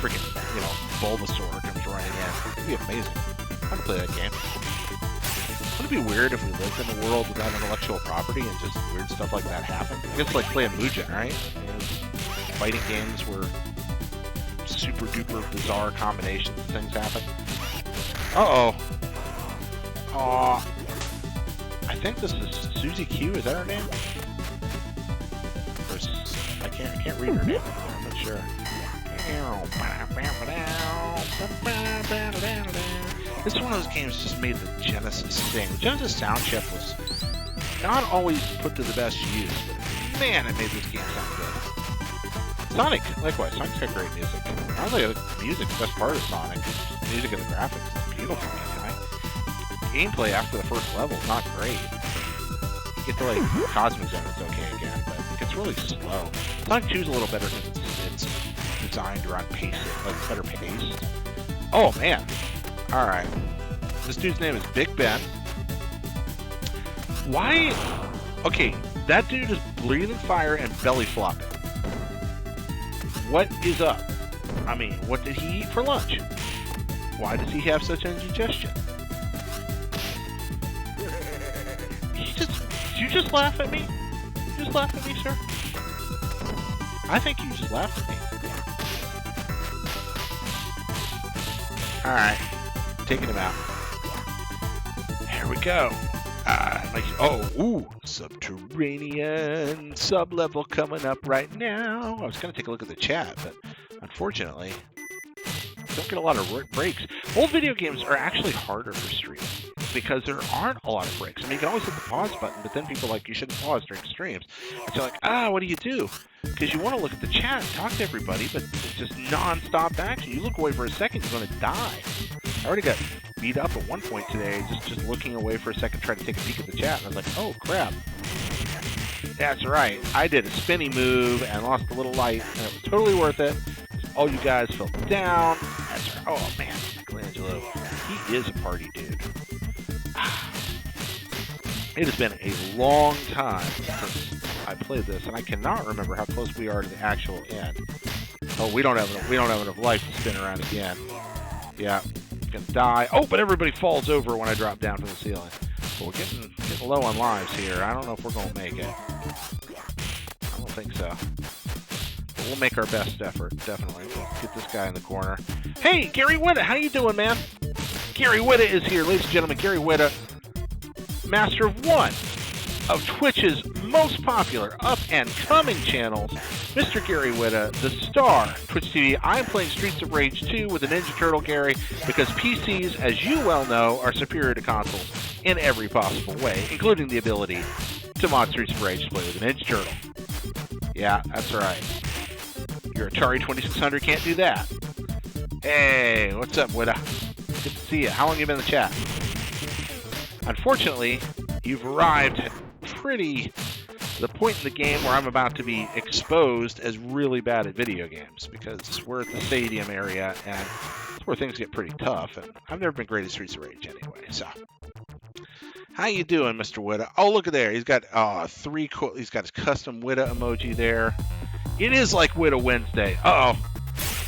freaking, you know, Bulbasaur comes running in. It'd be amazing. I'd play that game. Wouldn't it be weird if we lived in a world without intellectual property and just weird stuff like that happened? I guess like playing Mugen, right? And fighting games where super duper bizarre combinations of things happen. Uh-oh. I think this is Susie Q. Is that her name? Or I can't read her name. I'm not sure. This is one of those games just made the Genesis sing. The Genesis sound chip was not always put to the best use, but man, it made this game sound good. Sonic, likewise. Sonic's got great music. Honestly, the music's the best part of Sonic. The music and the graphics. It's beautiful, man. Gameplay after the first level is not great. You get to like Cosmic Zone, it's okay again, but it gets really slow. Sonic 2 is a little better because it's designed around pacing, like better paced. Oh man! All right, this dude's name is Big Ben. Why? Okay, that dude is breathing fire and belly flopping. What is up? I mean, what did he eat for lunch? Why does he have such indigestion? Did you just laugh at me? Did you just laugh at me, sir? I think you just laughed at me. Alright. Taking him out. Here we go. Subterranean sub-level coming up right now. I was going to take a look at the chat, but unfortunately, don't get a lot of breaks. Old video games are actually harder for streaming because there aren't a lot of breaks. I mean, you can always hit the pause button, but then people are like, you shouldn't pause during streams. And you're like, what do you do? Because you want to look at the chat and talk to everybody, but it's just non-stop action. You look away for a second, you're going to die. I already got beat up at one point today, just looking away for a second, trying to take a peek at the chat, and I was like, oh, crap. That's right. I did a spinny move and lost a little light, and it was totally worth it. All you guys fell down. That's right. Oh, man, Michelangelo. He is a party dude. It has been a long time since I played this, and I cannot remember how close we are to the actual end. Oh, we don't have enough life to spin around again. Yeah, gonna die. Oh, but everybody falls over when I drop down to the ceiling. But we're getting low on lives here. I don't know if we're gonna make it. I don't think so. But we'll make our best effort, definitely. We'll get this guy in the corner. Hey, Gary Whitta, how you doing, man? Gary Whitta is here, ladies and gentlemen. Gary Whitta, master of one of Twitch's most popular up-and-coming channels, Mr. Gary Whitta, the star, Twitch TV. I'm playing Streets of Rage 2 with the Ninja Turtle Gary because PCs, as you well know, are superior to consoles in every possible way, including the ability to mod Streets of Rage to play with the Ninja Turtle. Yeah, that's right. Your Atari 2600 can't do that. Hey, what's up, Whitta? Good to see you. How long have you been in the chat? Unfortunately, you've arrived at the point in the game where I'm about to be exposed as really bad at video games because we're at the stadium area and it's where things get pretty tough, and I've never been great at Streets of Rage anyway. So, how you doing, Mr. Whitta? Oh, look at there. He's got he's got his custom Whitta emoji there. It is like Whitta Wednesday. Uh-oh.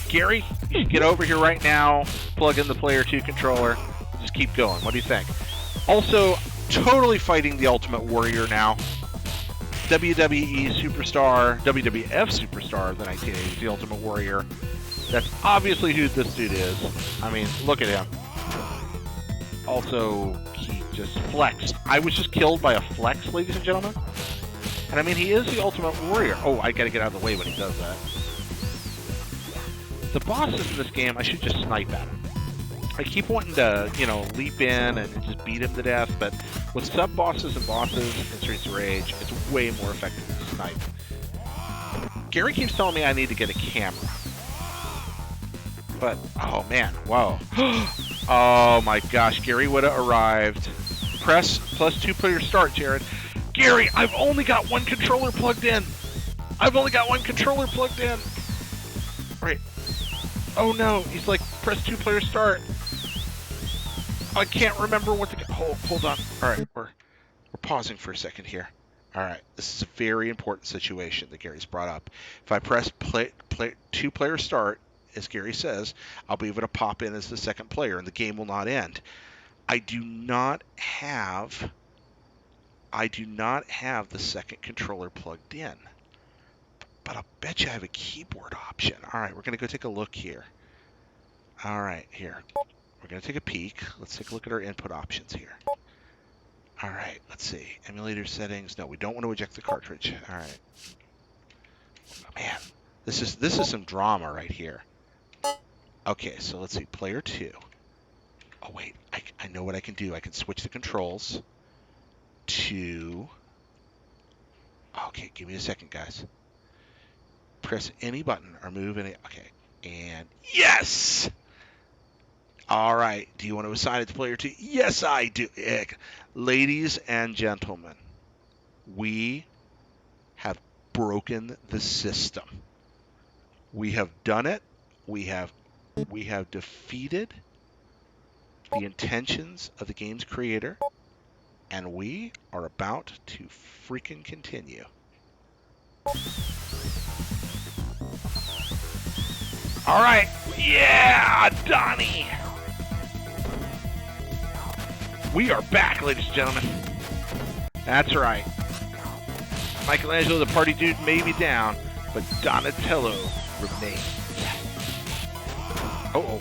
Gary, you should get over here right now, plug in the Player 2 controller, just keep going. What do you think? Also, totally fighting the Ultimate Warrior now. WWE superstar, WWF superstar of the 1980s, the Ultimate Warrior. That's obviously who this dude is. I mean, look at him. Also, he just flexed. I was just killed by a flex, ladies and gentlemen. And I mean, he is the Ultimate Warrior. Oh, I gotta get out of the way when he does that. The bosses in this game, I should just snipe at him. I keep wanting to, leap in and just beat him to death, but with sub-bosses and bosses in Streets of Rage, it's way more effective to snipe. Gary keeps telling me I need to get a camera. But, oh man, whoa. Oh my gosh, Gary Whitta arrived. Press +2 player start, Jared. Gary, I've only got one controller plugged in. Right. Oh no, he's like, press 2 player start. I can't remember what the... Hold on. All right, we're pausing for a second here. All right, this is a very important situation that Gary's brought up. If I press two-player start, as Gary says, I'll be able to pop in as the second player, and the game will not end. I do not have the second controller plugged in, but I'll bet you I have a keyboard option. All right, we're going to go take a look here. All right, here. We're going to take a peek. Let's take a look at our input options here. All right, let's see. Emulator settings. No, we don't want to eject the cartridge. All right. Oh, man, this is some drama right here. Okay, so let's see. Player 2. Oh, wait. I know what I can do. I can switch the controls to... Okay, give me a second, guys. Press any button or move any... Okay, and... Yes! All right. Do you want to assign it to player 2? Yes, I do. Ladies and gentlemen, we have broken the system. We have done it. We have defeated the intentions of the game's creator, and we are about to freaking continue. All right. Yeah, Donnie. We are back, ladies and gentlemen. That's right. Michelangelo, the party dude, may be down, but Donatello remains. Uh-oh.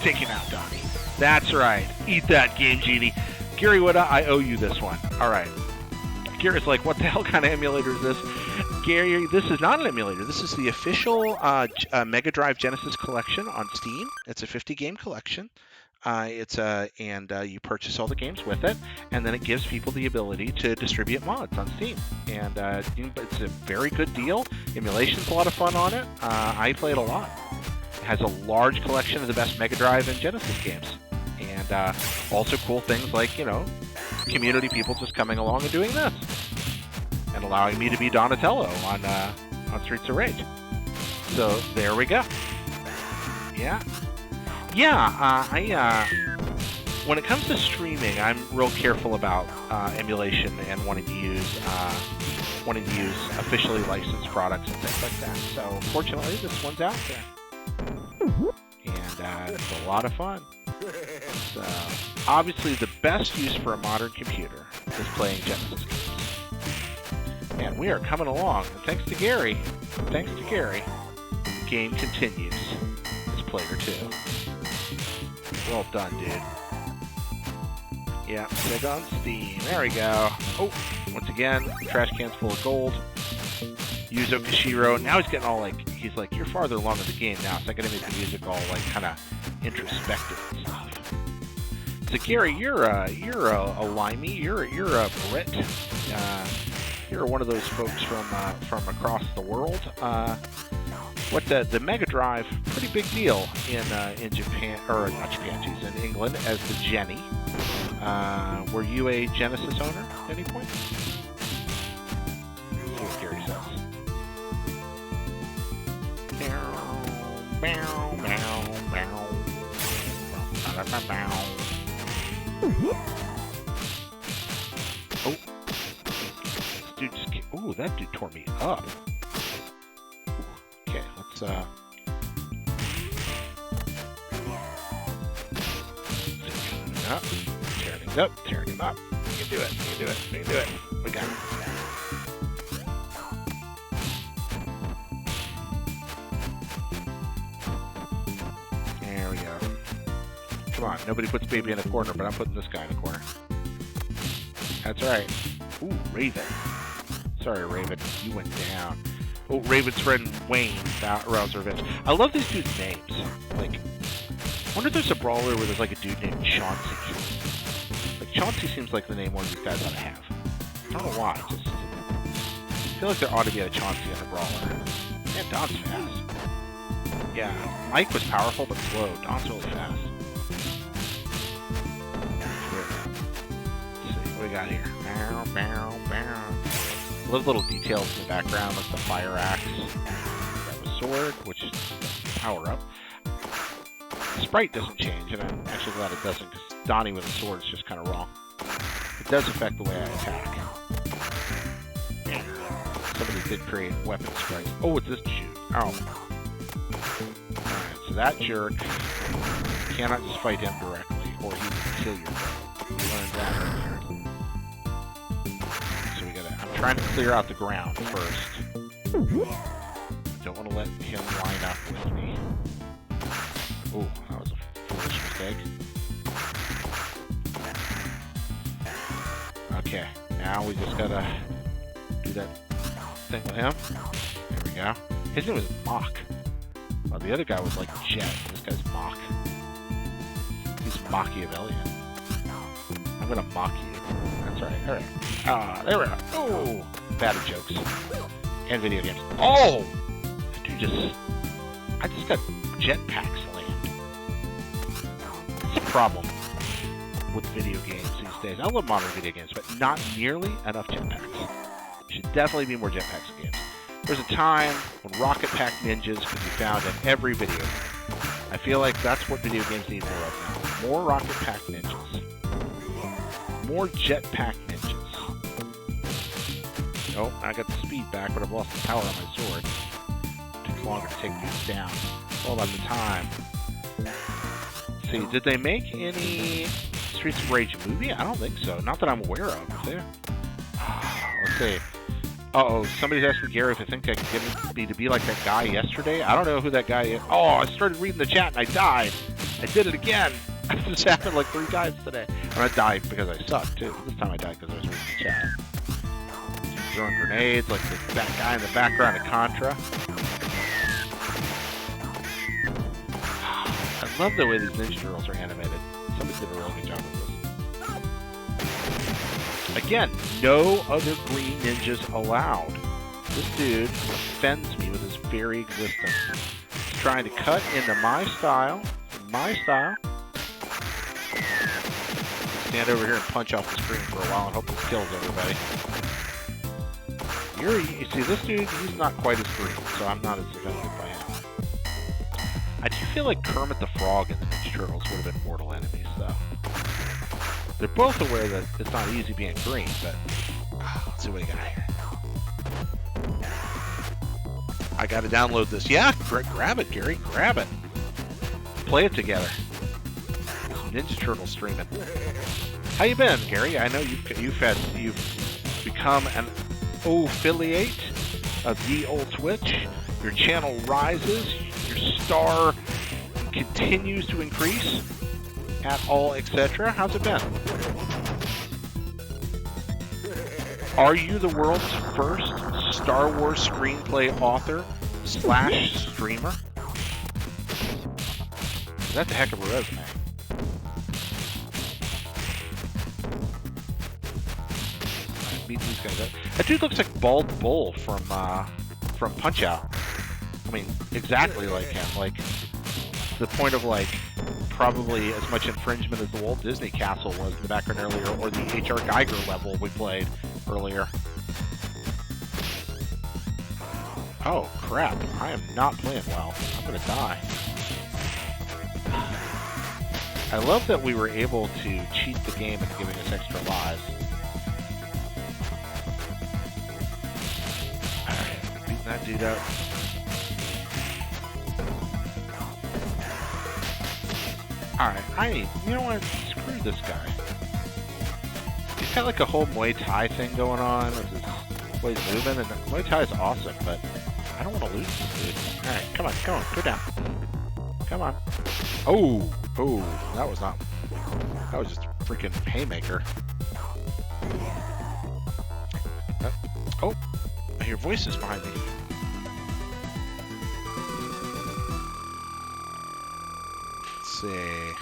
Take him out, Donnie. That's right. Eat that, Game Genie. Gary Whitta, I owe you this one. All right. Gary's like, what the hell kind of emulator is this? Gary, this is not an emulator. This is the official Mega Drive Genesis collection on Steam. It's a 50-game collection. You purchase all the games with it, and then it gives people the ability to distribute mods on Steam. And it's a very good deal. Emulation's a lot of fun on it. I play it a lot. It has a large collection of the best Mega Drive and Genesis games. And also cool things like, community people just coming along and doing this. And allowing me to be Donatello on Streets of Rage. So, there we go. Yeah. When it comes to streaming, I'm real careful about emulation and wanting to use officially licensed products and things like that. So, fortunately, this one's out there, and it's a lot of fun. So, obviously, the best use for a modern computer is playing Genesis games. And we are coming along, and thanks to Gary, the game continues. It's player 2. Well done, dude. Yeah, click on Steam. There we go. Oh, once again, trash can's full of gold. Yuzo Koshiro. Now he's getting all he's like, you're farther along in the game now, so I gotta make the music all kind of introspective and stuff. So Gary, you're a limey. You're a Brit. You're one of those folks from across the world. What the Mega Drive, pretty big deal in Japan, or not Japan, geez, in England as the Jenny. Were you a Genesis owner at any point? Let's see what Gary says. Oh, dude just came, ooh, that dude tore me up. Okay, let's tearing him up. You can do it. We got it. There we go. Come on, nobody puts baby in a corner, but I'm putting this guy in a corner. That's right. Ooh, Raven. Sorry, Raven, you went down. Oh, Raven's friend Wayne aroused revenge. I love these dudes' names. I wonder if there's a brawler where there's a dude named Chauncey. Chauncey seems like the name one of these guys ought to have. I don't know why. I feel like there ought to be a Chauncey and a brawler. Yeah, Don's fast. Yeah, Mike was powerful but slow. Don's really fast. Let's see what we got here. Love little details in the background, like the fire axe. Grab a sword, which is power up. The sprite doesn't change, and I'm actually glad it doesn't, because Donnie with a sword is just kind of wrong. It does affect the way I attack. Somebody did create weapon sprites. Oh, it's this shoot. Oh. Alright, so that jerk, you cannot just fight him directly, or he will kill your foe. We learned that earlier. So we gotta, I'm trying to clear out the ground first. Don't want to let him line up with me. Oh, that was a foolish mistake. Okay, now we just gotta do that thing with him. There we go. His name was Mock. Well, the other guy was like Jet. This guy's Mock. He's Machiavellian. I'm gonna mock you. That's right. Alright. Ah, there we go. Oh! Bad at jokes. And video games. Oh! That dude I just got jetpack slammed. That's a problem with video games these days. I love modern video games, but not nearly enough jetpacks. Should definitely be more jetpacks in games. There's a time when rocket pack ninjas could be found in every video game. I feel like that's what video games need more of now. More rocket pack ninjas. More jetpack ninjas. Oh, I got the speed back, but I've lost the power on my sword. It takes longer to take these down. It's all about the time. Let's see, did they make any Streets of Rage movie? I don't think so. Not that I'm aware of. Is there? Let's see. Uh-oh, somebody's asking Gary if I think I can get me to be like that guy yesterday. I don't know who that guy is. Oh, I started reading the chat and I died. I did it again. This happened like 3 times today. And I died because I sucked, too. This time I died because I was reading the chat. Throwing grenades like that guy in the background of Contra. I love the way these Ninja Turtles are animated. Somebody did a really good job with this. Again, no other green ninjas allowed. This dude offends me with his very existence. He's trying to cut into my style. Stand over here and punch off the screen for a while and hope it kills everybody. You see, this dude, he's not quite as green, so I'm not as offended by him. I do feel like Kermit the Frog and the Ninja Turtles would have been mortal enemies, though. They're both aware that it's not easy being green, but let's see what we got here. I gotta download this. Yeah, grab it, Gary. Grab it. Play it together. Ninja Turtle streaming. How you been, Gary? I know you've become an affiliate of ye old Twitch. Your channel rises. Your star continues to increase. At all, etc. How's it been? Are you the world's first Star Wars screenplay author / streamer? That's a heck of a resume. Beat these guys up. That dude looks like Bald Bull from Punch-Out. I mean, exactly like him. Like, to the point of, like, probably as much infringement as the Walt Disney Castle was in the background earlier, or the H.R. Geiger level we played earlier. Oh, crap. I am not playing well. I'm gonna die. I love that we were able to cheat the game into giving us extra lives. Alright, beating that dude up. Alright, you know what? Screw this guy. He's got like a whole Muay Thai thing going on with his way he's moving, and Muay Thai is awesome, but I don't want to lose this dude. Alright, come on, go down. Come on. Oh, that was just a freaking haymaker. Oh, I hear voices behind me. Let's see.